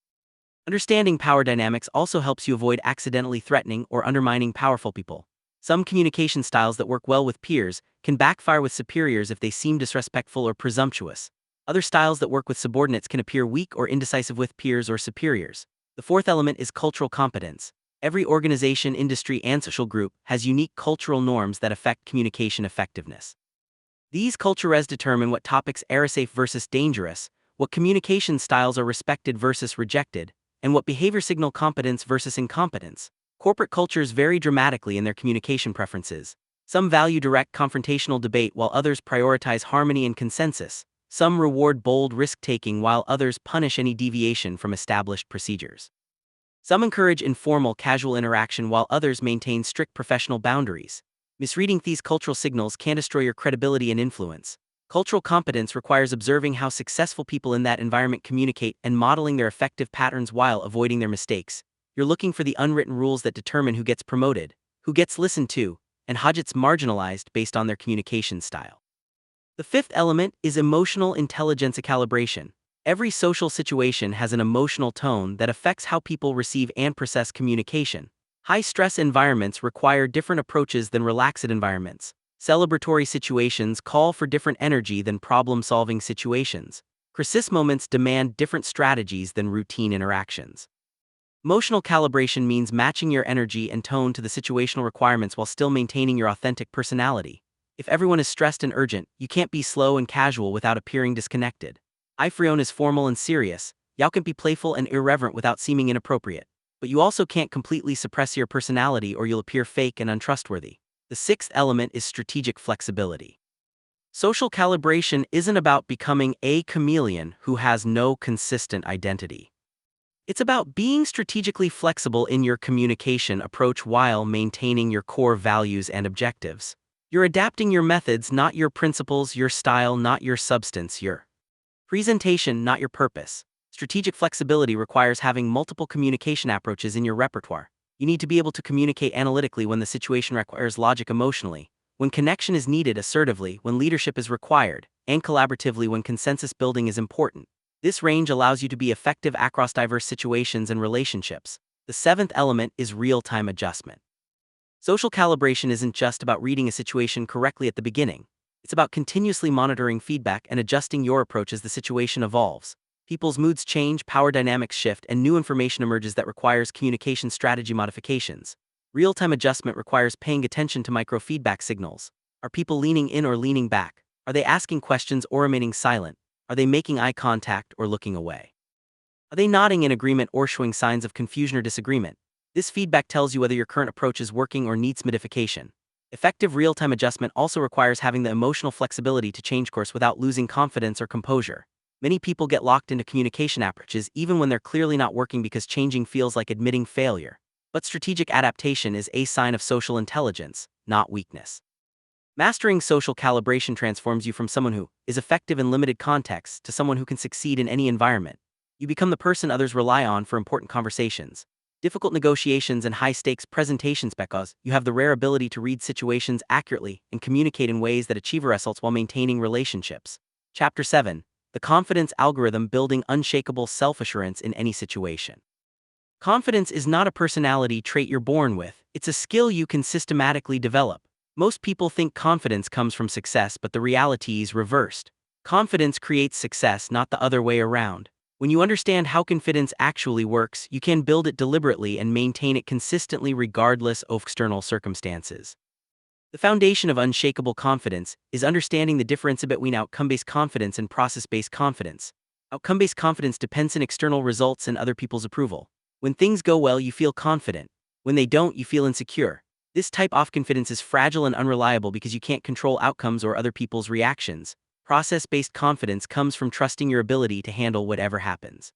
Understanding power dynamics also helps you avoid accidentally threatening or undermining powerful people. Some communication styles that work well with peers can backfire with superiors if they seem disrespectful or presumptuous. Other styles that work with subordinates can appear weak or indecisive with peers or superiors. The fourth element is cultural competence. Every organization, industry, and social group has unique cultural norms that affect communication effectiveness. These cultures determine what topics are safe versus dangerous, what communication styles are respected versus rejected, and what behavior signal competence versus incompetence. Corporate cultures vary dramatically in their communication preferences. Some value direct confrontational debate while others prioritize harmony and consensus. Some reward bold risk-taking while others punish any deviation from established procedures. Some encourage informal, casual interaction while others maintain strict professional boundaries. Misreading these cultural signals can destroy your credibility and influence. Cultural competence requires observing how successful people in that environment communicate and modeling their effective patterns while avoiding their mistakes. You're looking for the unwritten rules that determine who gets promoted, who gets listened to, and how gets marginalized based on their communication style. The fifth element is emotional intelligence calibration. Every social situation has an emotional tone that affects how people receive and process communication. High-stress environments require different approaches than relaxed environments. Celebratory situations call for different energy than problem-solving situations. Crisis moments demand different strategies than routine interactions. Emotional calibration means matching your energy and tone to the situational requirements while still maintaining your authentic personality. If everyone is stressed and urgent, you can't be slow and casual without appearing disconnected. If everyone is formal and serious, You can be playful and irreverent without seeming inappropriate. But you also can't completely suppress your personality or you'll appear fake and untrustworthy. The sixth element is strategic flexibility. Social calibration isn't about becoming a chameleon who has no consistent identity. It's about being strategically flexible in your communication approach while maintaining your core values and objectives. You're adapting your methods, not your principles, your style, not your substance, your presentation, not your purpose. Strategic flexibility requires having multiple communication approaches in your repertoire. You need to be able to communicate analytically when the situation requires logic emotionally, when connection is needed assertively, when leadership is required, and collaboratively when consensus building is important. This range allows you to be effective across diverse situations and relationships. The seventh element is real-time adjustment. Social calibration isn't just about reading a situation correctly at the beginning. It's about continuously monitoring feedback and adjusting your approach as the situation evolves. People's moods change, power dynamics shift, and new information emerges that requires communication strategy modifications. Real-time adjustment requires paying attention to micro-feedback signals. Are people leaning in or leaning back? Are they asking questions or remaining silent? Are they making eye contact or looking away? Are they nodding in agreement or showing signs of confusion or disagreement? This feedback tells you whether your current approach is working or needs modification. Effective real-time adjustment also requires having the emotional flexibility to change course without losing confidence or composure. Many people get locked into communication approaches even when they're clearly not working because changing feels like admitting failure. But strategic adaptation is a sign of social intelligence, not weakness. Mastering social calibration transforms you from someone who is effective in limited contexts to someone who can succeed in any environment. You become the person others rely on for important conversations, difficult negotiations, and high-stakes presentations because you have the rare ability to read situations accurately and communicate in ways that achieve results while maintaining relationships. Chapter 7. The Confidence Algorithm: Building Unshakable Self-Assurance in Any Situation. Confidence is not a personality trait you're born with, it's a skill you can systematically develop. Most people think confidence comes from success, but the reality is reversed. Confidence creates success, not the other way around. When you understand how confidence actually works, you can build it deliberately and maintain it consistently regardless of external circumstances. The foundation of unshakable confidence is understanding the difference between outcome-based confidence and process-based confidence. Outcome-based confidence depends on external results and other people's approval. When things go well, you feel confident. When they don't, you feel insecure. This type of confidence is fragile and unreliable because you can't control outcomes or other people's reactions. Process-based confidence comes from trusting your ability to handle whatever happens.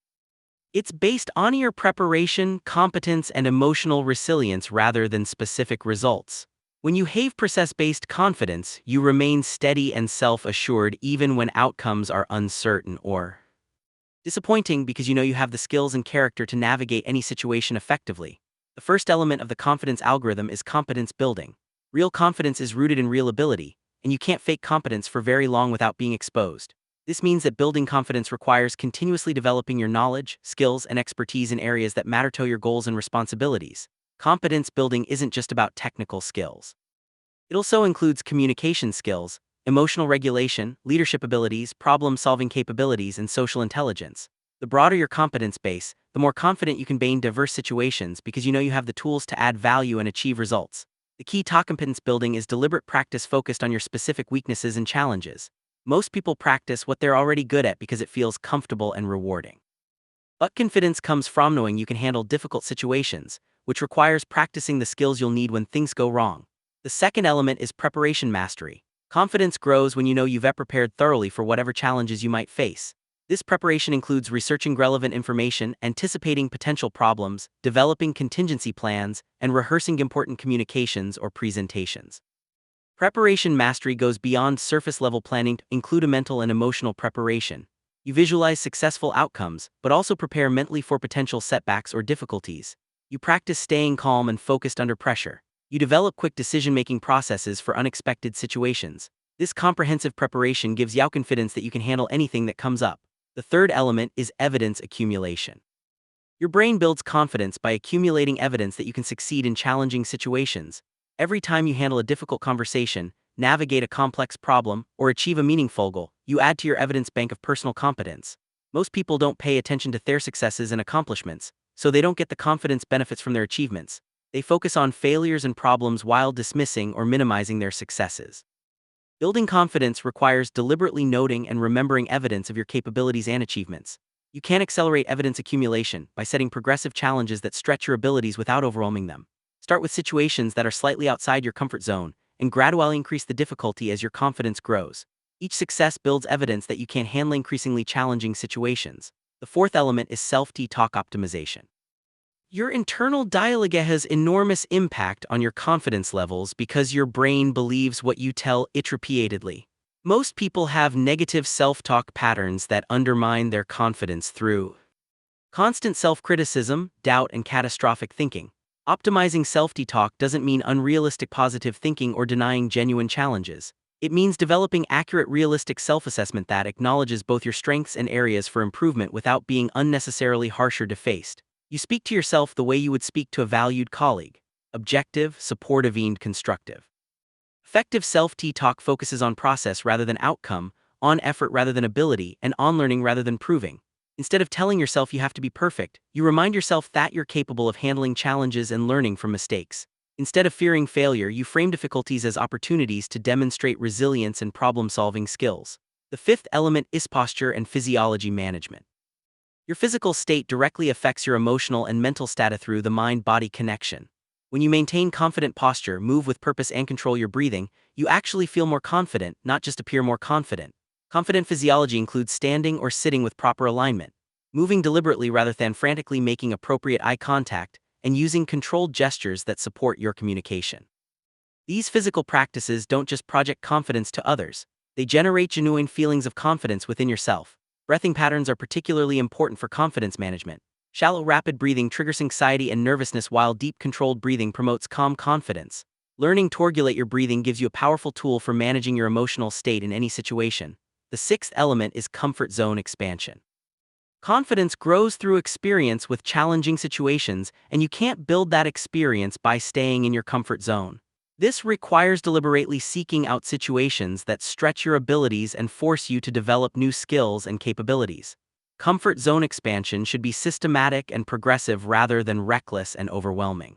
It's based on your preparation, competence, and emotional resilience rather than specific results. When you have process-based confidence, you remain steady and self-assured even when outcomes are uncertain or disappointing because you know you have the skills and character to navigate any situation effectively. The first element of the confidence algorithm is competence building. Real confidence is rooted in real ability, and you can't fake competence for very long without being exposed. This means that building confidence requires continuously developing your knowledge, skills, and expertise in areas that matter to your goals and responsibilities. Competence building isn't just about technical skills. It also includes communication skills, emotional regulation, leadership abilities, problem-solving capabilities, and social intelligence. The broader your competence base, the more confident you can be in diverse situations because you know you have the tools to add value and achieve results. The key to competence building is deliberate practice focused on your specific weaknesses and challenges. Most people practice what they're already good at because it feels comfortable and rewarding. But confidence comes from knowing you can handle difficult situations, which requires practicing the skills you'll need when things go wrong. The second element is preparation mastery. Confidence grows when you know you've prepared thoroughly for whatever challenges you might face. This preparation includes researching relevant information, anticipating potential problems, developing contingency plans, and rehearsing important communications or presentations. Preparation mastery goes beyond surface-level planning to include a mental and emotional preparation. You visualize successful outcomes, but also prepare mentally for potential setbacks or difficulties. You practice staying calm and focused under pressure. You develop quick decision-making processes for unexpected situations. This comprehensive preparation gives you confidence that you can handle anything that comes up. The third element is evidence accumulation. Your brain builds confidence by accumulating evidence that you can succeed in challenging situations. Every time you handle a difficult conversation, navigate a complex problem, or achieve a meaningful goal, you add to your evidence bank of personal competence. Most people don't pay attention to their successes and accomplishments, so they don't get the confidence benefits from their achievements. They focus on failures and problems while dismissing or minimizing their successes. Building confidence requires deliberately noting and remembering evidence of your capabilities and achievements. You can accelerate evidence accumulation by setting progressive challenges that stretch your abilities without overwhelming them. Start with situations that are slightly outside your comfort zone and gradually increase the difficulty as your confidence grows. Each success builds evidence that you can handle increasingly challenging situations. The fourth element is self-talk optimization. Your internal dialogue has enormous impact on your confidence levels because your brain believes what you tell it repeatedly. Most people have negative self-talk patterns that undermine their confidence through constant self-criticism, doubt, and catastrophic thinking. Optimizing self-talk doesn't mean unrealistic positive thinking or denying genuine challenges. It means developing accurate, realistic self-assessment that acknowledges both your strengths and areas for improvement without being unnecessarily harsh or defaced. You speak to yourself the way you would speak to a valued colleague: objective, supportive, and constructive. Effective self-talk focuses on process rather than outcome, on effort rather than ability, and on learning rather than proving. Instead of telling yourself you have to be perfect, you remind yourself that you're capable of handling challenges and learning from mistakes. Instead of fearing failure, you frame difficulties as opportunities to demonstrate resilience and problem-solving skills. The fifth element is posture and physiology management. Your physical state directly affects your emotional and mental status through the mind-body connection. When you maintain confident posture, move with purpose, and control your breathing, you actually feel more confident, not just appear more confident. Confident physiology includes standing or sitting with proper alignment, moving deliberately rather than frantically, making appropriate eye contact, and using controlled gestures that support your communication. These physical practices don't just project confidence to others, they generate genuine feelings of confidence within yourself. Breathing patterns are particularly important for confidence management. Shallow, rapid breathing triggers anxiety and nervousness, while deep, controlled breathing promotes calm confidence. Learning to regulate your breathing gives you a powerful tool for managing your emotional state in any situation. The sixth element is comfort zone expansion. Confidence grows through experience with challenging situations, and you can't build that experience by staying in your comfort zone. This requires deliberately seeking out situations that stretch your abilities and force you to develop new skills and capabilities. Comfort zone expansion should be systematic and progressive rather than reckless and overwhelming.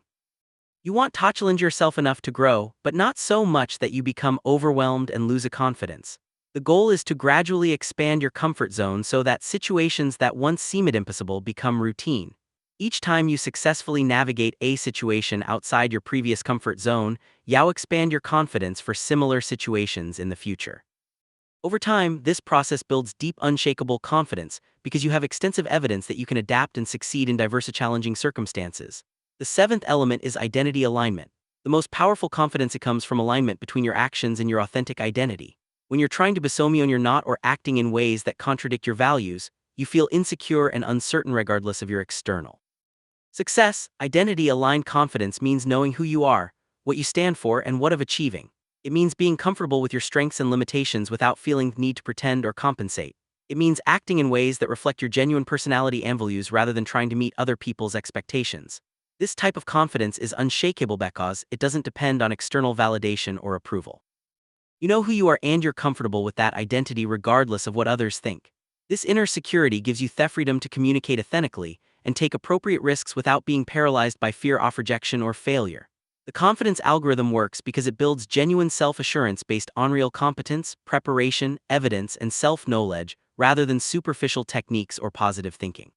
You want to challenge yourself enough to grow, but not so much that you become overwhelmed and lose a confidence. The goal is to gradually expand your comfort zone so that situations that once seemed impossible become routine. Each time you successfully navigate a situation outside your previous comfort zone, you expand your confidence for similar situations in the future. Over time, this process builds deep, unshakable confidence because you have extensive evidence that you can adapt and succeed in diverse, challenging circumstances. The seventh element is identity alignment. The most powerful confidence comes from alignment between your actions and your authentic identity. When you're trying to be someone you're not or acting in ways that contradict your values, you feel insecure and uncertain regardless of your external success. Identity-aligned confidence means knowing who you are, what you stand for, and what of achieving. It means being comfortable with your strengths and limitations without feeling the need to pretend or compensate. It means acting in ways that reflect your genuine personality and values rather than trying to meet other people's expectations. This type of confidence is unshakable because it doesn't depend on external validation or approval. You know who you are and you're comfortable with that identity regardless of what others think. This inner security gives you the freedom to communicate authentically and take appropriate risks without being paralyzed by fear of rejection or failure. The confidence algorithm works because it builds genuine self-assurance based on real competence, preparation, evidence, and self-knowledge rather than superficial techniques or positive thinking.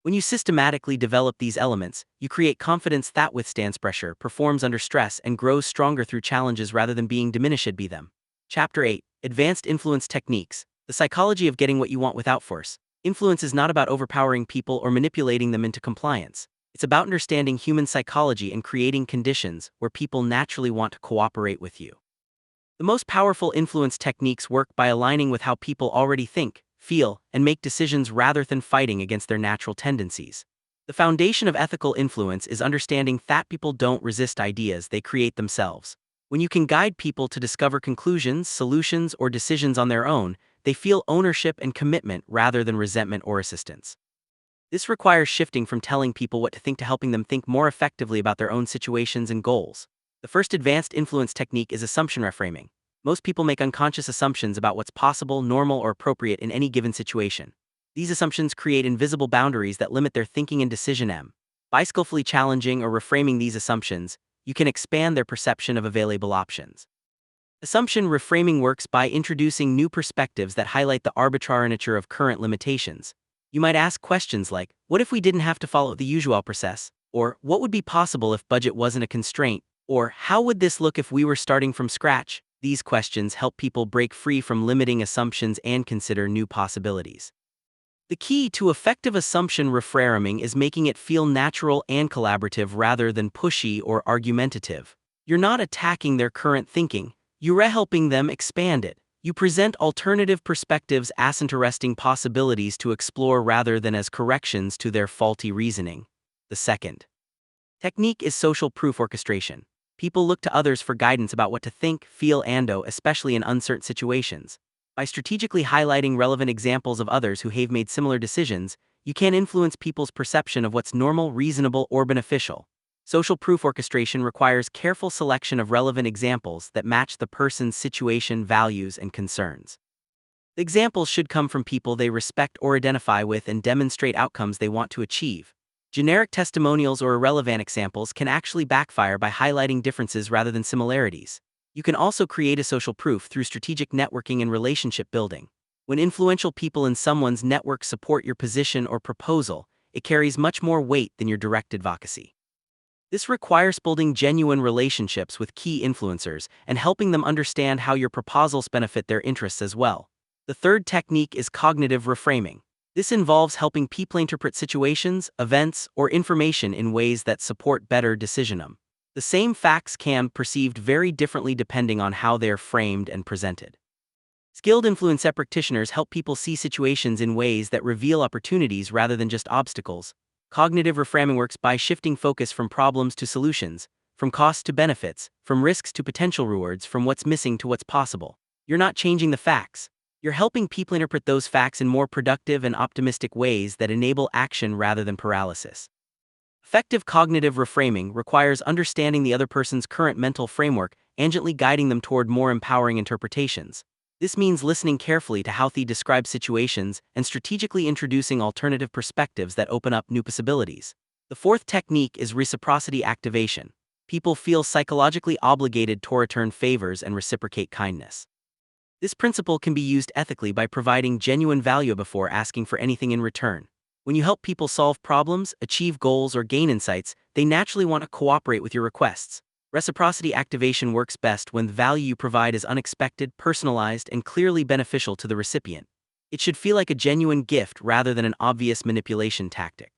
When you systematically develop these elements, you create confidence that withstands pressure, performs under stress, and grows stronger through challenges rather than being diminished by them. Chapter 8. Advanced Influence Techniques. The psychology of getting what you want without force. Influence is not about overpowering people or manipulating them into compliance. It's about understanding human psychology and creating conditions where people naturally want to cooperate with you. The most powerful influence techniques work by aligning with how people already think, feel, and make decisions rather than fighting against their natural tendencies. The foundation of ethical influence is understanding that people don't resist ideas, they create themselves. When you can guide people to discover conclusions, solutions, or decisions on their own, they feel ownership and commitment rather than resentment or resistance. This requires shifting from telling people what to think to helping them think more effectively about their own situations and goals. The first advanced influence technique is assumption reframing. Most people make unconscious assumptions about what's possible, normal, or appropriate in any given situation. These assumptions create invisible boundaries that limit their thinking and decision. By skillfully challenging or reframing these assumptions, you can expand their perception of available options. Assumption reframing works by introducing new perspectives that highlight the arbitrary nature of current limitations. You might ask questions like, what if we didn't have to follow the usual process? Or, what would be possible if budget wasn't a constraint? Or, how would this look if we were starting from scratch? These questions help people break free from limiting assumptions and consider new possibilities. The key to effective assumption reframing is making it feel natural and collaborative rather than pushy or argumentative. You're not attacking their current thinking, you're helping them expand it. You present alternative perspectives as interesting possibilities to explore rather than as corrections to their faulty reasoning. The second technique is social proof orchestration. People look to others for guidance about what to think, feel, and do, especially in uncertain situations. By strategically highlighting relevant examples of others who have made similar decisions, you can influence people's perception of what's normal, reasonable, or beneficial. Social proof orchestration requires careful selection of relevant examples that match the person's situation, values, and concerns. The examples should come from people they respect or identify with and demonstrate outcomes they want to achieve. Generic testimonials or irrelevant examples can actually backfire by highlighting differences rather than similarities. You can also create a social proof through strategic networking and relationship building. When influential people in someone's network support your position or proposal, it carries much more weight than your direct advocacy. This requires building genuine relationships with key influencers and helping them understand how your proposals benefit their interests as well. The third technique is cognitive reframing. This involves helping people interpret situations, events, or information in ways that support better decisioning. The same facts can be perceived very differently depending on how they're framed and presented. Skilled influence practitioners help people see situations in ways that reveal opportunities rather than just obstacles. Cognitive reframing works by shifting focus from problems to solutions, from costs to benefits, from risks to potential rewards, from what's missing to what's possible. You're not changing the facts. You're helping people interpret those facts in more productive and optimistic ways that enable action rather than paralysis. Effective cognitive reframing requires understanding the other person's current mental framework and gently guiding them toward more empowering interpretations. This means listening carefully to how they describe situations and strategically introducing alternative perspectives that open up new possibilities. The fourth technique is reciprocity activation. People feel psychologically obligated to return favors and reciprocate kindness. This principle can be used ethically by providing genuine value before asking for anything in return. When you help people solve problems, achieve goals, or gain insights, they naturally want to cooperate with your requests. Reciprocity activation works best when the value you provide is unexpected, personalized, and clearly beneficial to the recipient. It should feel like a genuine gift rather than an obvious manipulation tactic.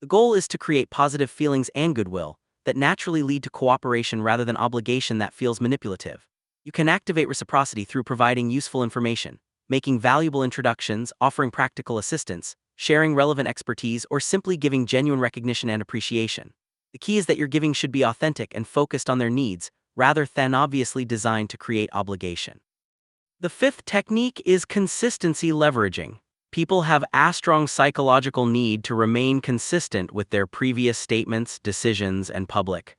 The goal is to create positive feelings and goodwill that naturally lead to cooperation rather than obligation that feels manipulative. You can activate reciprocity through providing useful information, making valuable introductions, offering practical assistance, sharing relevant expertise, or simply giving genuine recognition and appreciation. The key is that your giving should be authentic and focused on their needs, rather than obviously designed to create obligation. The fifth technique is consistency leveraging. People have a strong psychological need to remain consistent with their previous statements, decisions, and public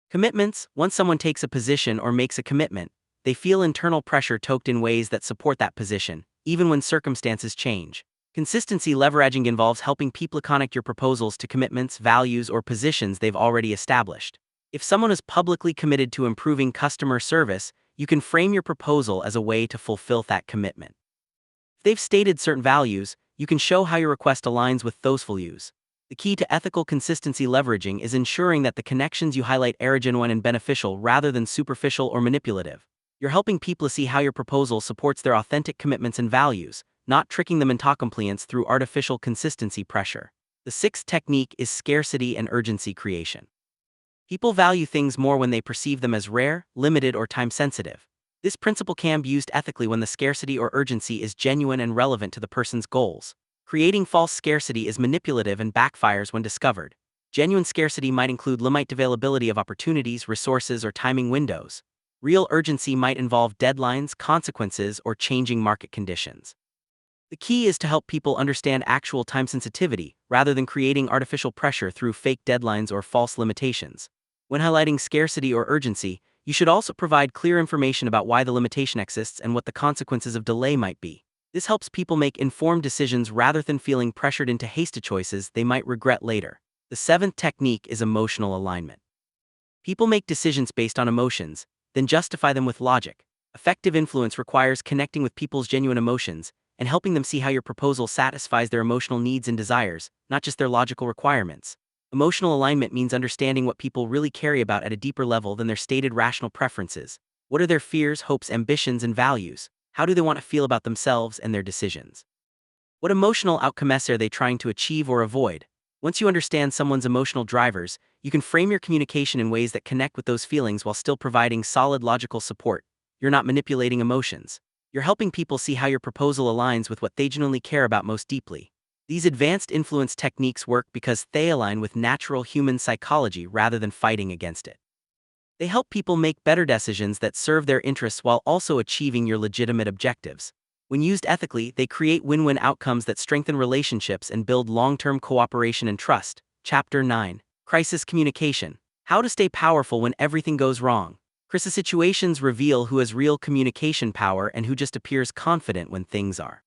commitments. Once someone takes a position or makes a commitment, they feel internal pressure toked in ways that support that position, even when circumstances change. Consistency leveraging involves helping people connect your proposals to commitments, values, or positions they've already established. If someone is publicly committed to improving customer service, you can frame your proposal as a way to fulfill that commitment. If they've stated certain values, you can show how your request aligns with those values. The key to ethical consistency leveraging is ensuring that the connections you highlight are genuine and beneficial rather than superficial or manipulative. You're helping people see how your proposal supports their authentic commitments and values, not tricking them into compliance through artificial consistency pressure. The sixth technique is scarcity and urgency creation. People value things more when they perceive them as rare, limited, or time-sensitive. This principle can be used ethically when the scarcity or urgency is genuine and relevant to the person's goals. Creating false scarcity is manipulative and backfires when discovered. Genuine scarcity might include limited availability of opportunities, resources, or timing windows. Real urgency might involve deadlines, consequences, or changing market conditions. The key is to help people understand actual time sensitivity, rather than creating artificial pressure through fake deadlines or false limitations. When highlighting scarcity or urgency, you should also provide clear information about why the limitation exists and what the consequences of delay might be. This helps people make informed decisions rather than feeling pressured into hasty choices they might regret later. The seventh technique is emotional alignment. People make decisions based on emotions, then justify them with logic. Effective influence requires connecting with people's genuine emotions and helping them see how your proposal satisfies their emotional needs and desires, not just their logical requirements. Emotional alignment means understanding what people really care about at a deeper level than their stated rational preferences. What are their fears, hopes, ambitions, and values? How do they want to feel about themselves and their decisions? What emotional outcomes are they trying to achieve or avoid? Once you understand someone's emotional drivers, you can frame your communication in ways that connect with those feelings while still providing solid logical support. You're not manipulating emotions. You're helping people see how your proposal aligns with what they genuinely care about most deeply. These advanced influence techniques work because they align with natural human psychology rather than fighting against it. They help people make better decisions that serve their interests while also achieving your legitimate objectives. When used ethically, they create win-win outcomes that strengthen relationships and build long-term cooperation and trust. Chapter 9. Crisis Communication. How to stay powerful when everything goes wrong. Crisis situations reveal who has real communication power and who just appears confident when things are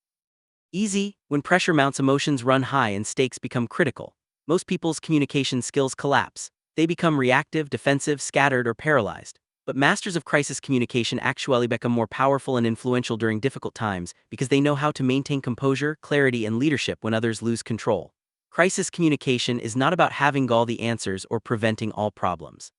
easy. When pressure mounts, emotions run high and stakes become critical. Most people's communication skills collapse. They become reactive, defensive, scattered, or paralyzed. But masters of crisis communication actually become more powerful and influential during difficult times because they know how to maintain composure, clarity, and leadership when others lose control. Crisis communication is not about having all the answers or preventing all problems.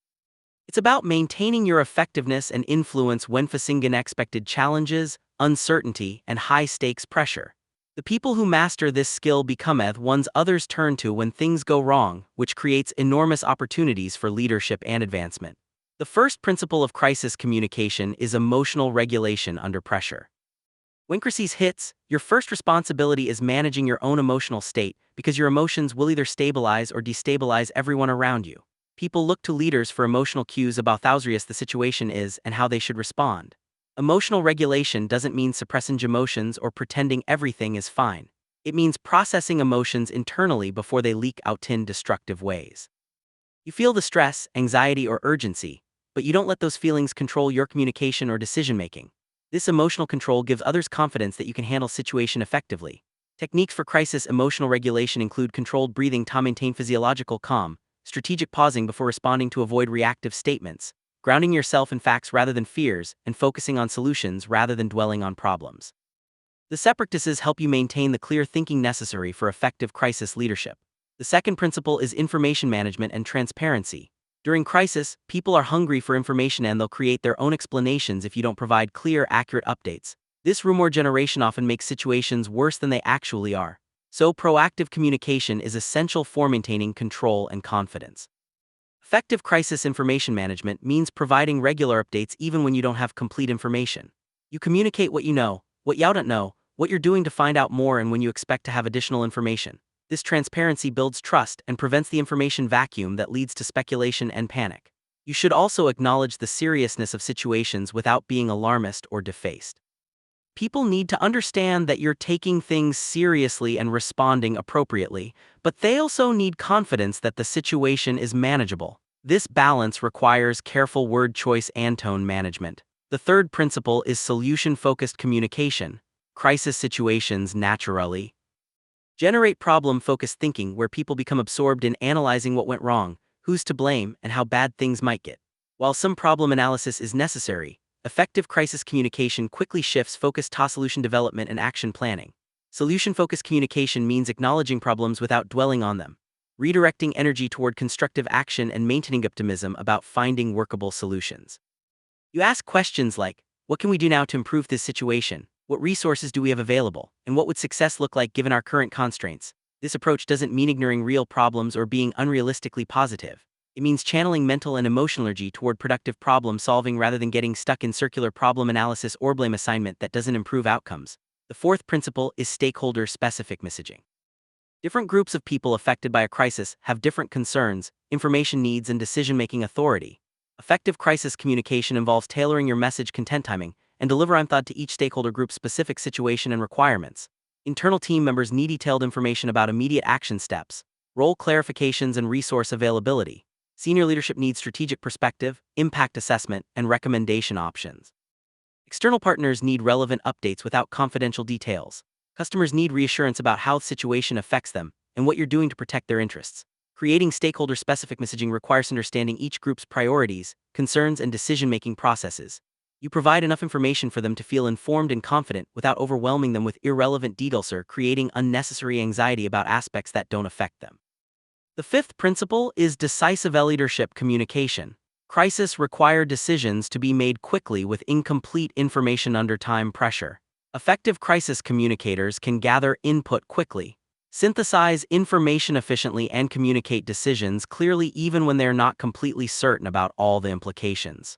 It's about maintaining your effectiveness and influence when facing unexpected challenges, uncertainty, and high-stakes pressure. The people who master this skill become the ones others turn to when things go wrong, which creates enormous opportunities for leadership and advancement. The first principle of crisis communication is emotional regulation under pressure. When crisis hits, your first responsibility is managing your own emotional state because your emotions will either stabilize or destabilize everyone around you. People look to leaders for emotional cues about how serious the situation is and how they should respond. Emotional regulation doesn't mean suppressing emotions or pretending everything is fine. It means processing emotions internally before they leak out in destructive ways. You feel the stress, anxiety, or urgency, but you don't let those feelings control your communication or decision-making. This emotional control gives others confidence that you can handle situation effectively. Techniques for crisis emotional regulation include controlled breathing to maintain physiological calm, strategic pausing before responding to avoid reactive statements, grounding yourself in facts rather than fears, and focusing on solutions rather than dwelling on problems. The practices help you maintain the clear thinking necessary for effective crisis leadership. The second principle is information management and transparency. During crisis, people are hungry for information and they'll create their own explanations if you don't provide clear, accurate updates. This rumor generation often makes situations worse than they actually are. So proactive communication is essential for maintaining control and confidence. Effective crisis information management means providing regular updates even when you don't have complete information. You communicate what you know, what you don't know, what you're doing to find out more, and when you expect to have additional information. This transparency builds trust and prevents the information vacuum that leads to speculation and panic. You should also acknowledge the seriousness of situations without being alarmist or defaced. People need to understand that you're taking things seriously and responding appropriately, but they also need confidence that the situation is manageable. This balance requires careful word choice and tone management. The third principle is solution-focused communication. Crisis situations naturally generate problem-focused thinking where people become absorbed in analyzing what went wrong, who's to blame, and how bad things might get. While some problem analysis is necessary, effective crisis communication quickly shifts focus to solution development and action planning. Solution-focused communication means acknowledging problems without dwelling on them, redirecting energy toward constructive action and maintaining optimism about finding workable solutions. You ask questions like, what can we do now to improve this situation? What resources do we have available? And what would success look like given our current constraints? This approach doesn't mean ignoring real problems or being unrealistically positive. It means channeling mental and emotional energy toward productive problem solving rather than getting stuck in circular problem analysis or blame assignment that doesn't improve outcomes. The fourth principle is stakeholder-specific messaging. Different groups of people affected by a crisis have different concerns, information needs, and decision-making authority. Effective crisis communication involves tailoring your message content timing and deliver on thought to each stakeholder group's specific situation and requirements. Internal team members need detailed information about immediate action steps, role clarifications, and resource availability. Senior leadership needs strategic perspective, impact assessment, and recommendation options. External partners need relevant updates without confidential details. Customers need reassurance about how the situation affects them and what you're doing to protect their interests. Creating stakeholder-specific messaging requires understanding each group's priorities, concerns, and decision-making processes. You provide enough information for them to feel informed and confident without overwhelming them with irrelevant details or creating unnecessary anxiety about aspects that don't affect them. The fifth principle is decisive leadership communication. Crises require decisions to be made quickly with incomplete information under time pressure. Effective crisis communicators can gather input quickly, synthesize information efficiently, and communicate decisions clearly even when they're not completely certain about all the implications.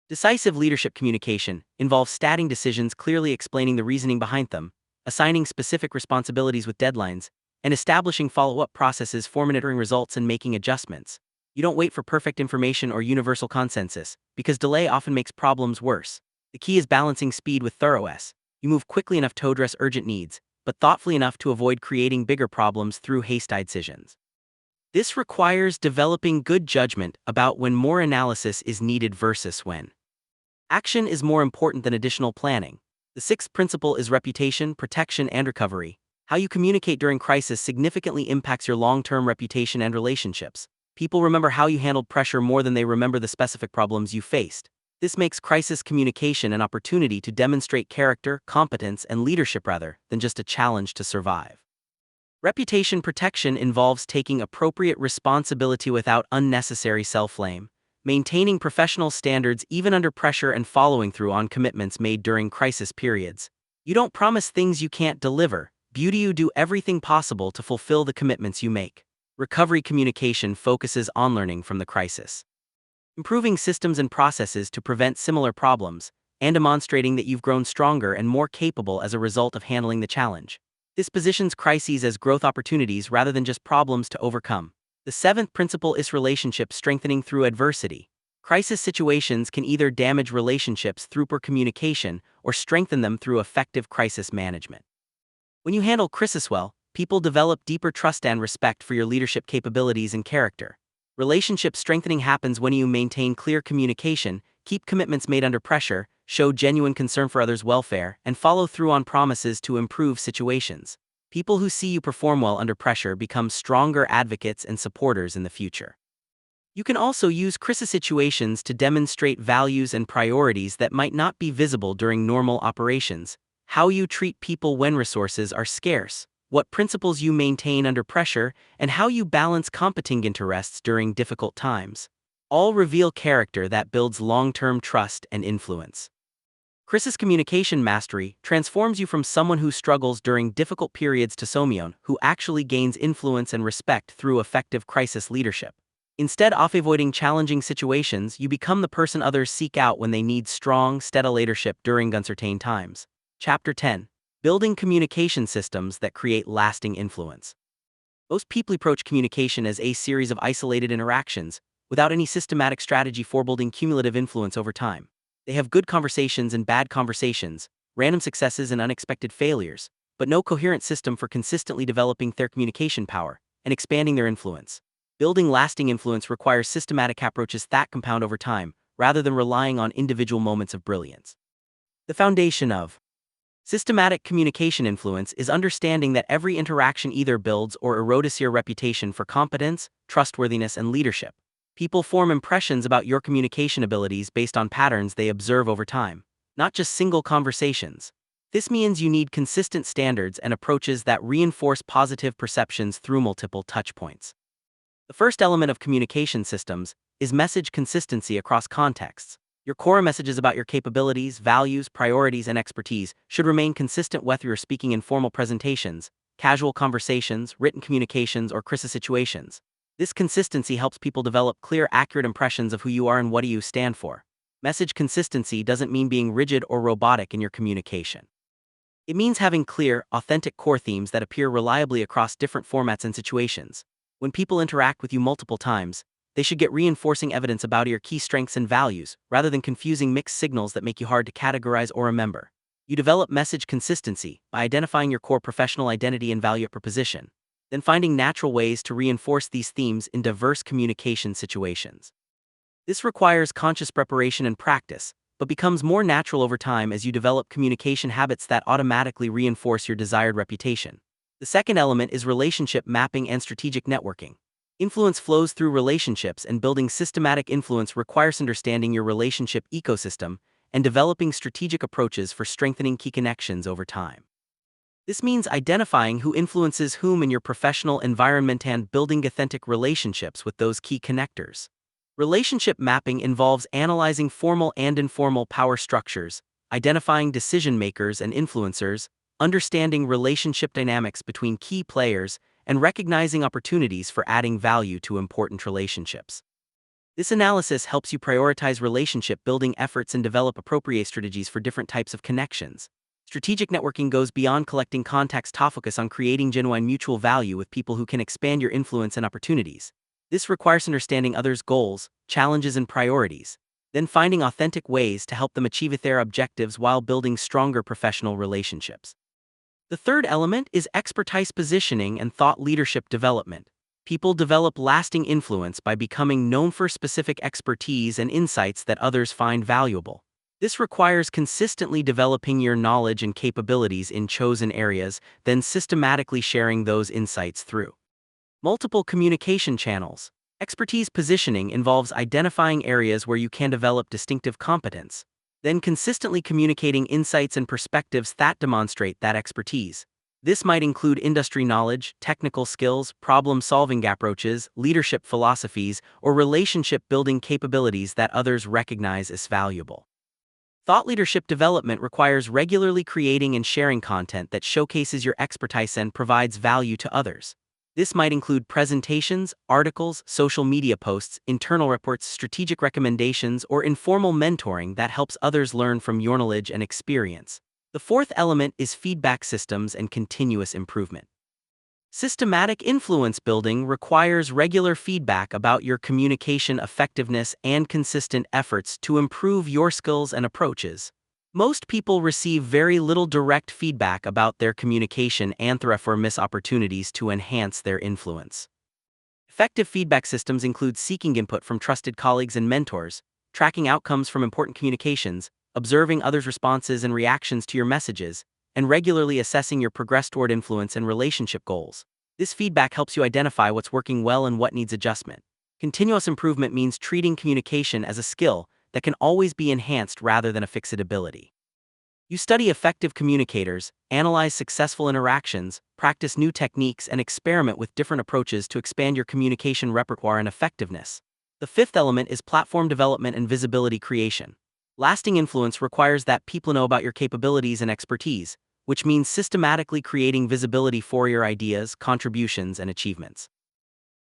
Decisive leadership communication involves stating decisions, clearly explaining the reasoning behind them, assigning specific responsibilities with deadlines, and establishing follow-up processes for monitoring results and making adjustments. You don't wait for perfect information or universal consensus, because delay often makes problems worse. The key is balancing speed with thoroughness. You move quickly enough to address urgent needs, but thoughtfully enough to avoid creating bigger problems through hasty decisions. This requires developing good judgment about when more analysis is needed versus when action is more important than additional planning. The sixth principle is reputation, protection, and recovery. How you communicate during crisis significantly impacts your long-term reputation and relationships. People remember how you handled pressure more than they remember the specific problems you faced. This makes crisis communication an opportunity to demonstrate character, competence, and leadership rather than just a challenge to survive. Reputation protection involves taking appropriate responsibility without unnecessary self-blame, maintaining professional standards even under pressure, and following through on commitments made during crisis periods. You don't promise things you can't deliver. You do everything possible to fulfill the commitments you make. Recovery communication focuses on learning from the crisis, improving systems and processes to prevent similar problems, and demonstrating that you've grown stronger and more capable as a result of handling the challenge. This positions crises as growth opportunities rather than just problems to overcome. The seventh principle is relationship strengthening through adversity. Crisis situations can either damage relationships through poor communication or strengthen them through effective crisis management. When you handle crisis well, people develop deeper trust and respect for your leadership capabilities and character. Relationship strengthening happens when you maintain clear communication, keep commitments made under pressure, show genuine concern for others' welfare, and follow through on promises to improve situations. People who see you perform well under pressure become stronger advocates and supporters in the future. You can also use crisis situations to demonstrate values and priorities that might not be visible during normal operations. How you treat people when resources are scarce, what principles you maintain under pressure, and how you balance competing interests during difficult times. All reveal character that builds long-term trust and influence. Crisis communication mastery transforms you from someone who struggles during difficult periods to someone who actually gains influence and respect through effective crisis leadership. Instead of avoiding challenging situations, you become the person others seek out when they need strong, steady leadership during uncertain times. Chapter 10. Building communication systems that create lasting influence. Most people approach communication as a series of isolated interactions, without any systematic strategy for building cumulative influence over time. They have good conversations and bad conversations, random successes and unexpected failures, but no coherent system for consistently developing their communication power and expanding their influence. Building lasting influence requires systematic approaches that compound over time, rather than relying on individual moments of brilliance. The foundation of systematic communication influence is understanding that every interaction either builds or erodes your reputation for competence, trustworthiness, and leadership. People form impressions about your communication abilities based on patterns they observe over time, not just single conversations. This means you need consistent standards and approaches that reinforce positive perceptions through multiple touchpoints. The first element of communication systems is message consistency across contexts. Your core messages about your capabilities, values, priorities, and expertise should remain consistent whether you're speaking in formal presentations, casual conversations, written communications, or crisis situations. This consistency helps people develop clear, accurate impressions of who you are and what you stand for. Message consistency doesn't mean being rigid or robotic in your communication. It means having clear, authentic core themes that appear reliably across different formats and situations. When people interact with you multiple times, they should get reinforcing evidence about your key strengths and values, rather than confusing mixed signals that make you hard to categorize or remember. You develop message consistency by identifying your core professional identity and value proposition, then finding natural ways to reinforce these themes in diverse communication situations. This requires conscious preparation and practice, but becomes more natural over time as you develop communication habits that automatically reinforce your desired reputation. The second element is relationship mapping and strategic networking. Influence flows through relationships, and building systematic influence requires understanding your relationship ecosystem and developing strategic approaches for strengthening key connections over time. This means identifying who influences whom in your professional environment and building authentic relationships with those key connectors. Relationship mapping involves analyzing formal and informal power structures, identifying decision makers and influencers, understanding relationship dynamics between key players, and recognizing opportunities for adding value to important relationships. This analysis helps you prioritize relationship building efforts and develop appropriate strategies for different types of connections. Strategic networking goes beyond collecting contacts to focus on creating genuine mutual value with people who can expand your influence and opportunities. This requires understanding others' goals, challenges, and priorities, then finding authentic ways to help them achieve their objectives while building stronger professional relationships. The third element is expertise positioning and thought leadership development. People develop lasting influence by becoming known for specific expertise and insights that others find valuable. This requires consistently developing your knowledge and capabilities in chosen areas, then systematically sharing those insights through multiple communication channels. Expertise positioning involves identifying areas where you can develop distinctive competence, then consistently communicating insights and perspectives that demonstrate that expertise. This might include industry knowledge, technical skills, problem-solving approaches, leadership philosophies, or relationship-building capabilities that others recognize as valuable. Thought leadership development requires regularly creating and sharing content that showcases your expertise and provides value to others. This might include presentations, articles, social media posts, internal reports, strategic recommendations, or informal mentoring that helps others learn from your knowledge and experience. The fourth element is feedback systems and continuous improvement. Systematic influence building requires regular feedback about your communication effectiveness and consistent efforts to improve your skills and approaches. Most people receive very little direct feedback about their communication and therefore miss opportunities to enhance their influence. Effective feedback systems include seeking input from trusted colleagues and mentors, tracking outcomes from important communications, observing others' responses and reactions to your messages, and regularly assessing your progress toward influence and relationship goals. This feedback helps you identify what's working well and what needs adjustment. Continuous improvement means treating communication as a skill that can always be enhanced rather than a fixed ability. You study effective communicators, analyze successful interactions, practice new techniques, and experiment with different approaches to expand your communication repertoire and effectiveness. The fifth element is platform development and visibility creation. Lasting influence requires that people know about your capabilities and expertise, which means systematically creating visibility for your ideas, contributions, and achievements.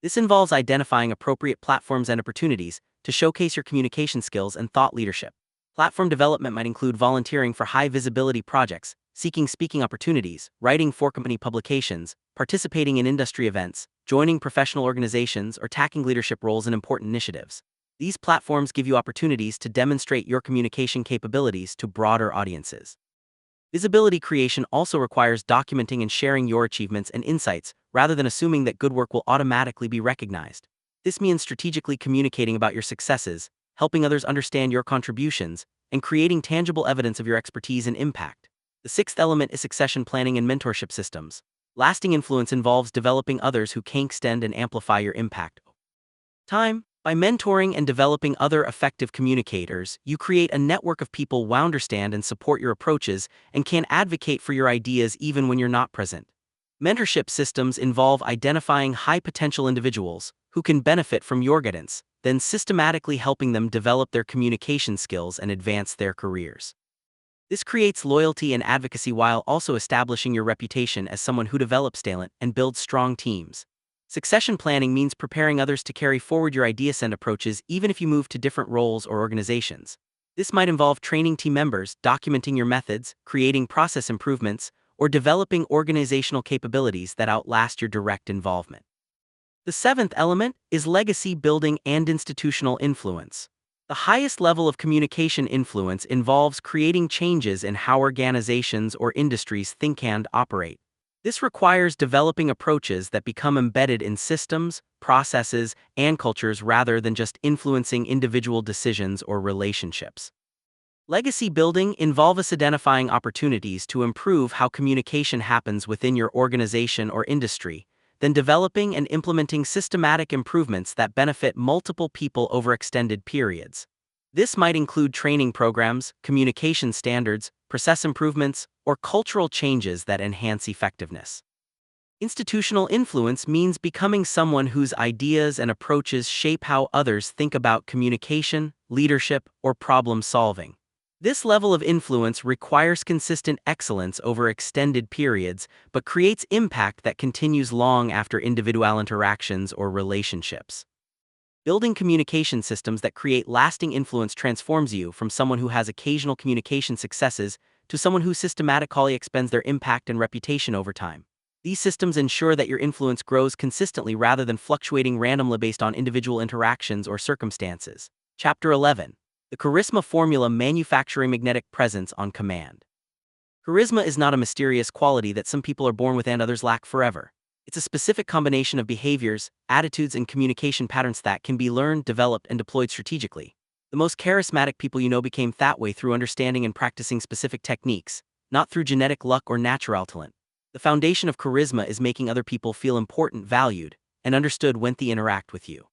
This involves identifying appropriate platforms and opportunities to showcase your communication skills and thought leadership. Platform development might include volunteering for high-visibility projects, seeking speaking opportunities, writing for company publications, participating in industry events, joining professional organizations, or taking leadership roles in important initiatives. These platforms give you opportunities to demonstrate your communication capabilities to broader audiences. Visibility creation also requires documenting and sharing your achievements and insights, rather than assuming that good work will automatically be recognized. This means strategically communicating about your successes, helping others understand your contributions, and creating tangible evidence of your expertise and impact. The sixth element is succession planning and mentorship systems. Lasting influence involves developing others who can extend and amplify your impact. By mentoring and developing other effective communicators, you create a network of people who understand and support your approaches and can advocate for your ideas even when you're not present. Mentorship systems involve identifying high-potential individuals who can benefit from your guidance, then systematically helping them develop their communication skills and advance their careers. This creates loyalty and advocacy while also establishing your reputation as someone who develops talent and builds strong teams. Succession planning means preparing others to carry forward your ideas and approaches even if you move to different roles or organizations. This might involve training team members, documenting your methods, creating process improvements, or developing organizational capabilities that outlast your direct involvement. The seventh element is legacy building and institutional influence. The highest level of communication influence involves creating changes in how organizations or industries think and operate. This requires developing approaches that become embedded in systems, processes, and cultures rather than just influencing individual decisions or relationships. Legacy building involves identifying opportunities to improve how communication happens within your organization or industry, then developing and implementing systematic improvements that benefit multiple people over extended periods. This might include training programs, communication standards, process improvements, or cultural changes that enhance effectiveness. Institutional influence means becoming someone whose ideas and approaches shape how others think about communication, leadership, or problem solving. This level of influence requires consistent excellence over extended periods, but creates impact that continues long after individual interactions or relationships. Building communication systems that create lasting influence transforms you from someone who has occasional communication successes to someone who systematically expends their impact and reputation over time. These systems ensure that your influence grows consistently rather than fluctuating randomly based on individual interactions or circumstances. Chapter 11. The Charisma Formula: Manufacturing Magnetic Presence on Command. Charisma is not a mysterious quality that some people are born with and others lack forever. It's a specific combination of behaviors, attitudes, and communication patterns that can be learned, developed, and deployed strategically. The most charismatic people you know became that way through understanding and practicing specific techniques, not through genetic luck or natural talent. The foundation of charisma is making other people feel important, valued, and understood when they interact with you.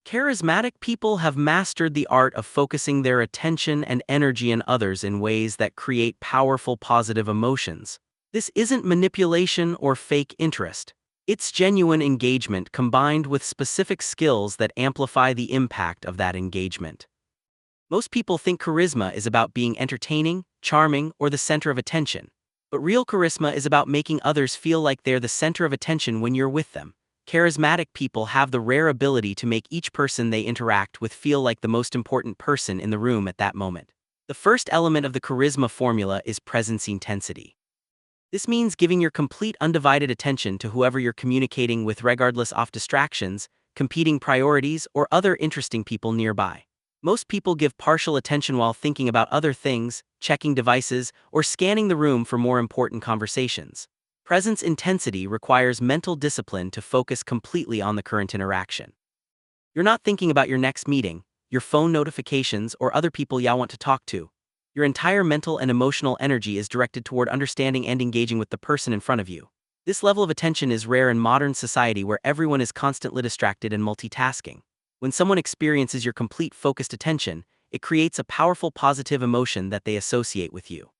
Charismatic people have mastered the art of focusing their attention and energy in others in ways that create powerful positive emotions. This isn't manipulation or fake interest. It's genuine engagement combined with specific skills that amplify the impact of that engagement. Most people think charisma is about being entertaining, charming, or the center of attention. But real charisma is about making others feel like they're the center of attention when you're with them. Charismatic people have the rare ability to make each person they interact with feel like the most important person in the room at that moment. The first element of the charisma formula is presence intensity. This means giving your complete undivided attention to whoever you're communicating with regardless of distractions, competing priorities, or other interesting people nearby. Most people give partial attention while thinking about other things, checking devices, or scanning the room for more important conversations. Presence intensity requires mental discipline to focus completely on the current interaction. You're not thinking about your next meeting, your phone notifications, or other people you want to talk to. Your entire mental and emotional energy is directed toward understanding and engaging with the person in front of you. This level of attention is rare in modern society where everyone is constantly distracted and multitasking. When someone experiences your complete focused attention, it creates a powerful positive emotion that they associate with you.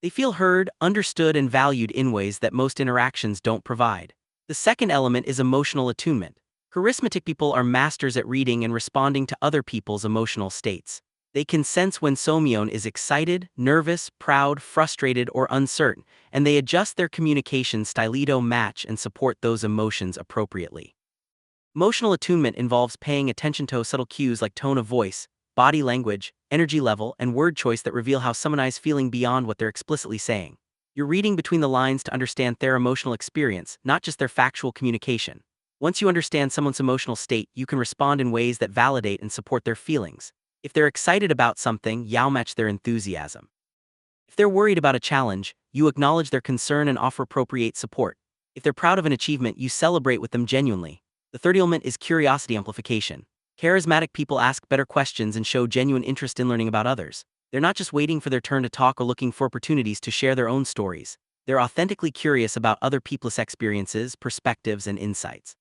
They feel heard, understood, and valued in ways that most interactions don't provide. The second element is emotional attunement. Charismatic people are masters at reading and responding to other people's emotional states. They can sense when someone is excited, nervous, proud, frustrated, or uncertain, and they adjust their communication style to match and support those emotions appropriately. Emotional attunement involves paying attention to subtle cues like tone of voice, body language, energy level, and word choice that reveal how someone is feeling beyond what they're explicitly saying. You're reading between the lines to understand their emotional experience, not just their factual communication. Once you understand someone's emotional state, you can respond in ways that validate and support their feelings. If they're excited about something, you match their enthusiasm. If they're worried about a challenge, you acknowledge their concern and offer appropriate support. If they're proud of an achievement, you celebrate with them genuinely. The third element is curiosity amplification. Charismatic people ask better questions and show genuine interest in learning about others. They're not just waiting for their turn to talk or looking for opportunities to share their own stories. They're authentically curious about other people's experiences, perspectives, and insights.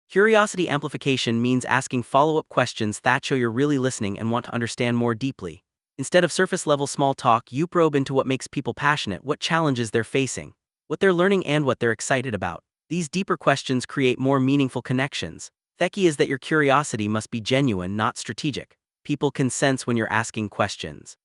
Curiosity amplification means asking follow-up questions that show you're really listening and want to understand more deeply. Instead of surface-level small talk, you probe into what makes people passionate, what challenges they're facing, what they're learning, and what they're excited about. These deeper questions create more meaningful connections. The key is that your curiosity must be genuine, not strategic. People can sense when you're asking questions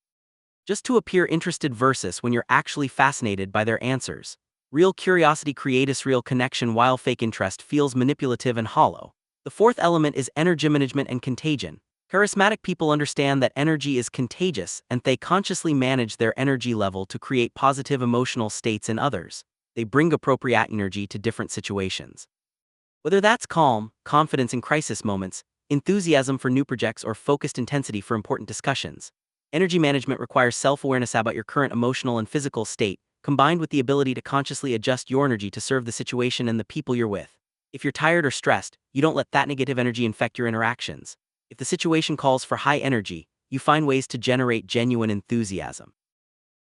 just to appear interested versus when you're actually fascinated by their answers. Real curiosity creates real connection, while fake interest feels manipulative and hollow. The fourth element is energy management and contagion. Charismatic people understand that energy is contagious, and they consciously manage their energy level to create positive emotional states in others. They bring appropriate energy to different situations. Whether that's calm, confidence in crisis moments, enthusiasm for new projects, or focused intensity for important discussions. Energy management requires self-awareness about your current emotional and physical state, combined with the ability to consciously adjust your energy to serve the situation and the people you're with. If you're tired or stressed, you don't let that negative energy infect your interactions. If the situation calls for high energy, you find ways to generate genuine enthusiasm.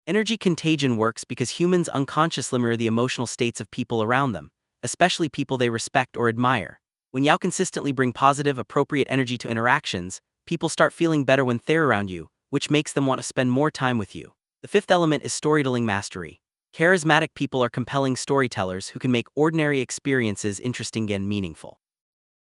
Energy contagion works because humans unconsciously mirror the emotional states of people around them, especially people they respect or admire. When you consistently bring positive, appropriate energy to interactions, people start feeling better when they're around you, which makes them want to spend more time with you. The fifth element is storytelling mastery. Charismatic people are compelling storytellers who can make ordinary experiences interesting and meaningful.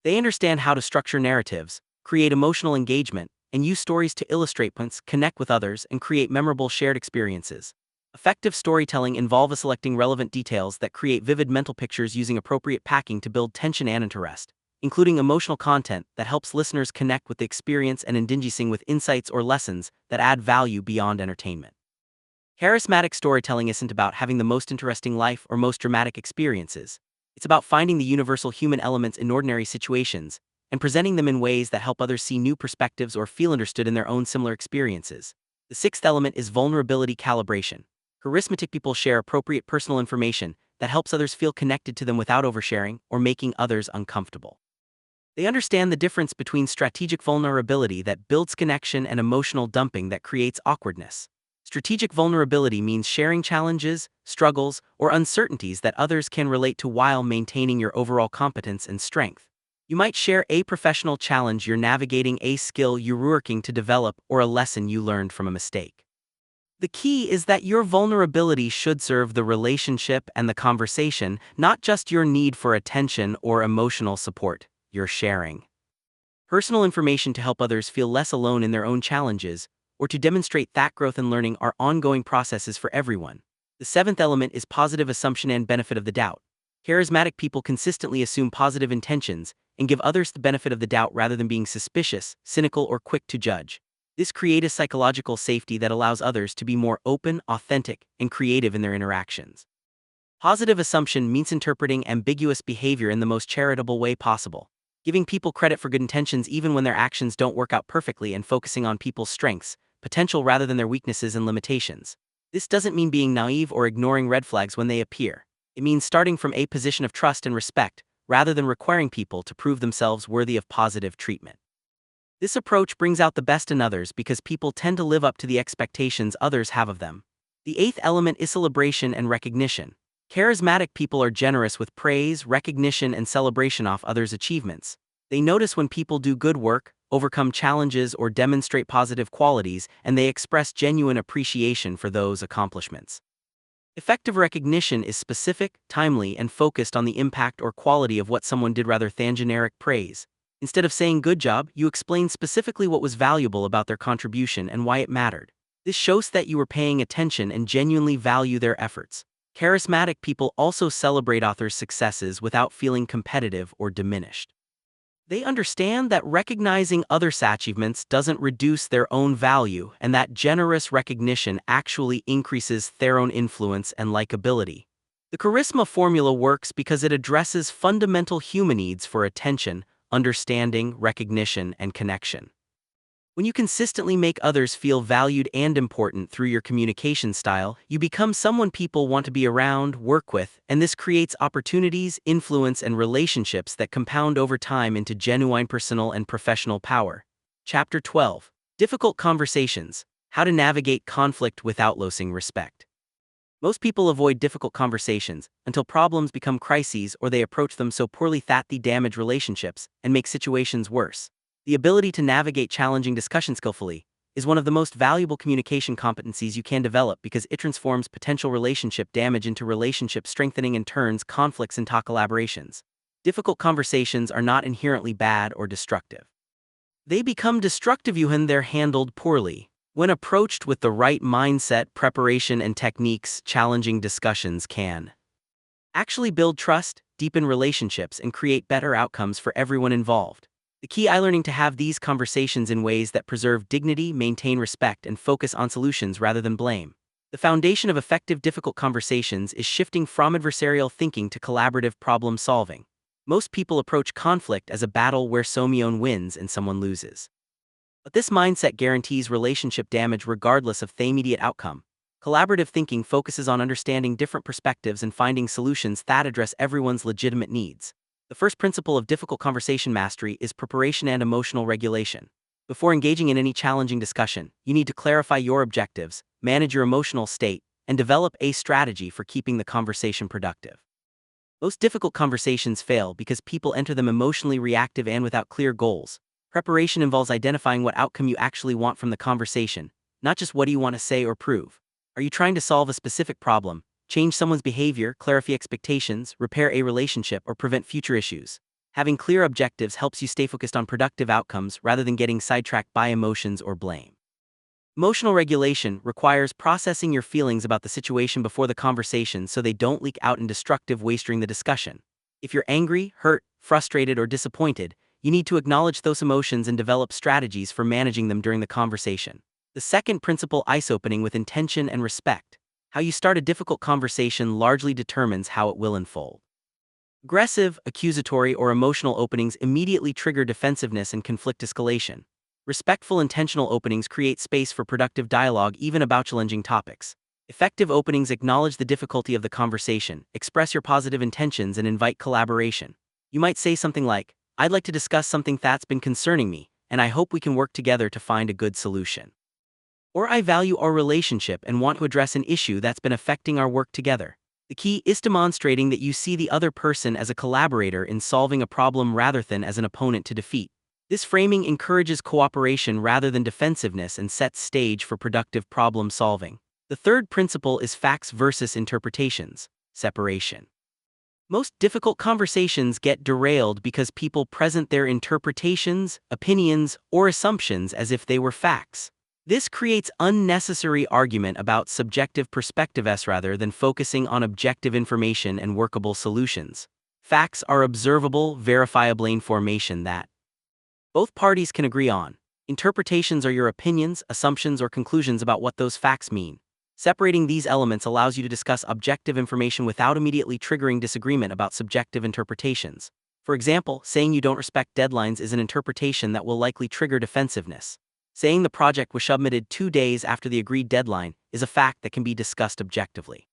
They understand how to structure narratives, create emotional engagement, and use stories to illustrate points, connect with others, and create memorable shared experiences. Effective storytelling involves selecting relevant details that create vivid mental pictures using appropriate packing to build tension and interest, including emotional content that helps listeners connect with the experience and engaging with insights or lessons that add value beyond entertainment. Charismatic storytelling isn't about having the most interesting life or most dramatic experiences. It's about finding the universal human elements in ordinary situations and presenting them in ways that help others see new perspectives or feel understood in their own similar experiences. The sixth element is vulnerability calibration. Charismatic people share appropriate personal information that helps others feel connected to them without oversharing or making others uncomfortable. They understand the difference between strategic vulnerability that builds connection and emotional dumping that creates awkwardness. Strategic vulnerability means sharing challenges, struggles, or uncertainties that others can relate to while maintaining your overall competence and strength. You might share a professional challenge you're navigating, a skill you're working to develop, or a lesson you learned from a mistake. The key is that your vulnerability should serve the relationship and the conversation, not just your need for attention or emotional support you're sharing. Personal information to help others feel less alone in their own challenges, or to demonstrate that growth and learning are ongoing processes for everyone. The seventh element is positive assumption and benefit of the doubt. Charismatic people consistently assume positive intentions and give others the benefit of the doubt rather than being suspicious, cynical, or quick to judge. This creates a psychological safety that allows others to be more open, authentic, and creative in their interactions. Positive assumption means interpreting ambiguous behavior in the most charitable way possible, giving people credit for good intentions even when their actions don't work out perfectly, and focusing on people's strengths, potential rather than their weaknesses and limitations. This doesn't mean being naive or ignoring red flags when they appear. It means starting from a position of trust and respect, rather than requiring people to prove themselves worthy of positive treatment. This approach brings out the best in others because people tend to live up to the expectations others have of them. The eighth element is celebration and recognition. Charismatic people are generous with praise, recognition, and celebration of others' achievements. They notice when people do good work, overcome challenges, or demonstrate positive qualities, and they express genuine appreciation for those accomplishments. Effective recognition is specific, timely, and focused on the impact or quality of what someone did rather than generic praise. Instead of saying "good job," you explain specifically what was valuable about their contribution and why it mattered. This shows that you were paying attention and genuinely value their efforts. Charismatic people also celebrate authors' successes without feeling competitive or diminished. They understand that recognizing others' achievements doesn't reduce their own value, and that generous recognition actually increases their own influence and likability. The charisma formula works because it addresses fundamental human needs for attention, understanding, recognition, and connection. When you consistently make others feel valued and important through your communication style, you become someone people want to be around, work with, and this creates opportunities, influence, and relationships that compound over time into genuine personal and professional power. Chapter 12. Difficult Conversations: How to Navigate Conflict Without Losing Respect. Most people avoid difficult conversations until problems become crises or they approach them so poorly that they damage relationships and make situations worse. The ability to navigate challenging discussions skillfully is one of the most valuable communication competencies you can develop because it transforms potential relationship damage into relationship strengthening and turns conflicts into collaborations. Difficult conversations are not inherently bad or destructive. They become destructive when they're handled poorly. When approached with the right mindset, preparation, and techniques, challenging discussions can actually build trust, deepen relationships, and create better outcomes for everyone involved. The key is learning to have these conversations in ways that preserve dignity, maintain respect, and focus on solutions rather than blame. The foundation of effective difficult conversations is shifting from adversarial thinking to collaborative problem solving. Most people approach conflict as a battle where someone wins and someone loses. But this mindset guarantees relationship damage regardless of the immediate outcome. Collaborative thinking focuses on understanding different perspectives and finding solutions that address everyone's legitimate needs. The first principle of difficult conversation mastery is preparation and emotional regulation. Before engaging in any challenging discussion, you need to clarify your objectives, manage your emotional state, and develop a strategy for keeping the conversation productive. Most difficult conversations fail because people enter them emotionally reactive and without clear goals. Preparation involves identifying what outcome you actually want from the conversation, not just what do you want to say or prove. Are you trying to solve a specific problem, change someone's behavior, clarify expectations, repair a relationship, or prevent future issues? Having clear objectives helps you stay focused on productive outcomes rather than getting sidetracked by emotions or blame. Emotional regulation requires processing your feelings about the situation before the conversation so they don't leak out in destructive ways during the discussion. If you're angry, hurt, frustrated, or disappointed, you need to acknowledge those emotions and develop strategies for managing them during the conversation. The second principle, ice opening with intention and respect. How you start a difficult conversation largely determines how it will unfold. Aggressive, accusatory, or emotional openings immediately trigger defensiveness and conflict escalation. Respectful, intentional openings create space for productive dialogue even about challenging topics. Effective openings acknowledge the difficulty of the conversation, express your positive intentions, and invite collaboration. You might say something like, "I'd like to discuss something that's been concerning me, and I hope we can work together to find a good solution." Or, "I value our relationship and want to address an issue that's been affecting our work together." The key is demonstrating that you see the other person as a collaborator in solving a problem rather than as an opponent to defeat. This framing encourages cooperation rather than defensiveness and sets stage for productive problem solving. The third principle is facts versus interpretations, separation. Most difficult conversations get derailed because people present their interpretations, opinions, or assumptions as if they were facts. This creates unnecessary argument about subjective perspectives rather than focusing on objective information and workable solutions. Facts are observable, verifiable information that both parties can agree on. Interpretations are your opinions, assumptions, or conclusions about what those facts mean. Separating these elements allows you to discuss objective information without immediately triggering disagreement about subjective interpretations. For example, saying you don't respect deadlines is an interpretation that will likely trigger defensiveness. Saying the project was submitted 2 days after the agreed deadline is a fact that can be discussed objectively.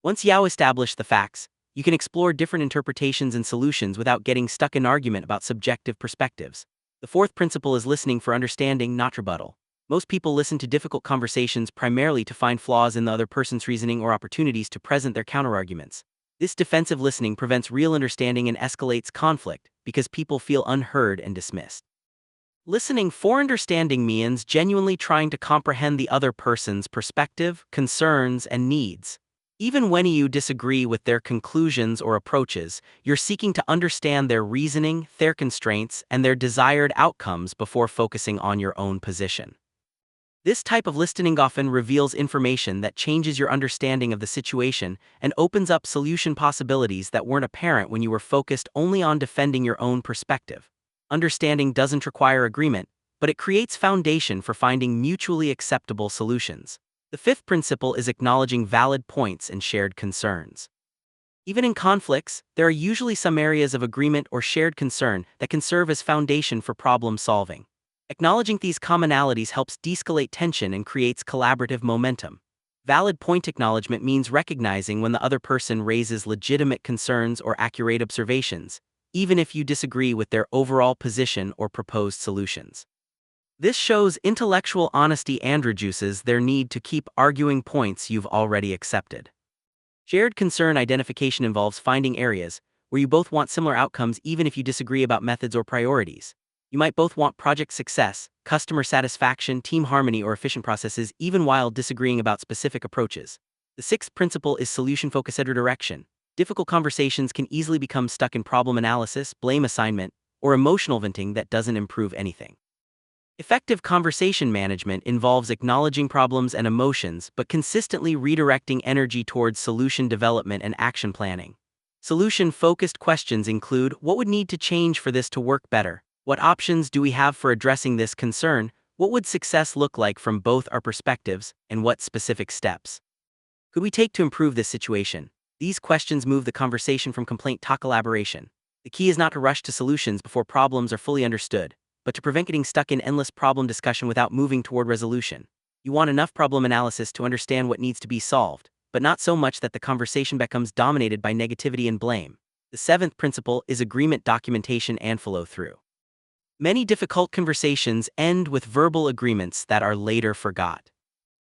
Once you establish the facts, you can explore different interpretations and solutions without getting stuck in argument about subjective perspectives. The fourth principle is listening for understanding, not rebuttal. Most people listen to difficult conversations primarily to find flaws in the other person's reasoning or opportunities to present their counterarguments. This defensive listening prevents real understanding and escalates conflict because people feel unheard and dismissed. Listening for understanding means genuinely trying to comprehend the other person's perspective, concerns, and needs. Even when you disagree with their conclusions or approaches, you're seeking to understand their reasoning, their constraints, and their desired outcomes before focusing on your own position. This type of listening often reveals information that changes your understanding of the situation and opens up solution possibilities that weren't apparent when you were focused only on defending your own perspective. Understanding doesn't require agreement, but it creates foundation for finding mutually acceptable solutions. The fifth principle is acknowledging valid points and shared concerns. Even in conflicts, there are usually some areas of agreement or shared concern that can serve as foundation for problem solving. Acknowledging these commonalities helps de-escalate tension and creates collaborative momentum. Valid point acknowledgement means recognizing when the other person raises legitimate concerns or accurate observations, even if you disagree with their overall position or proposed solutions. This shows intellectual honesty and reduces their need to keep arguing points you've already accepted. Shared concern identification involves finding areas where you both want similar outcomes even if you disagree about methods or priorities. You might both want project success, customer satisfaction, team harmony, or efficient processes even while disagreeing about specific approaches. The sixth principle is solution-focused redirection. Difficult conversations can easily become stuck in problem analysis, blame assignment, or emotional venting that doesn't improve anything. Effective conversation management involves acknowledging problems and emotions but consistently redirecting energy towards solution development and action planning. Solution-focused questions include: what would need to change for this to work better? What options do we have for addressing this concern? What would success look like from both our perspectives? And what specific steps could we take to improve this situation? These questions move the conversation from complaint to collaboration. The key is not to rush to solutions before problems are fully understood, but to prevent getting stuck in endless problem discussion without moving toward resolution. You want enough problem analysis to understand what needs to be solved, but not so much that the conversation becomes dominated by negativity and blame. The seventh principle is agreement documentation and follow-through. Many difficult conversations end with verbal agreements that are later forgot.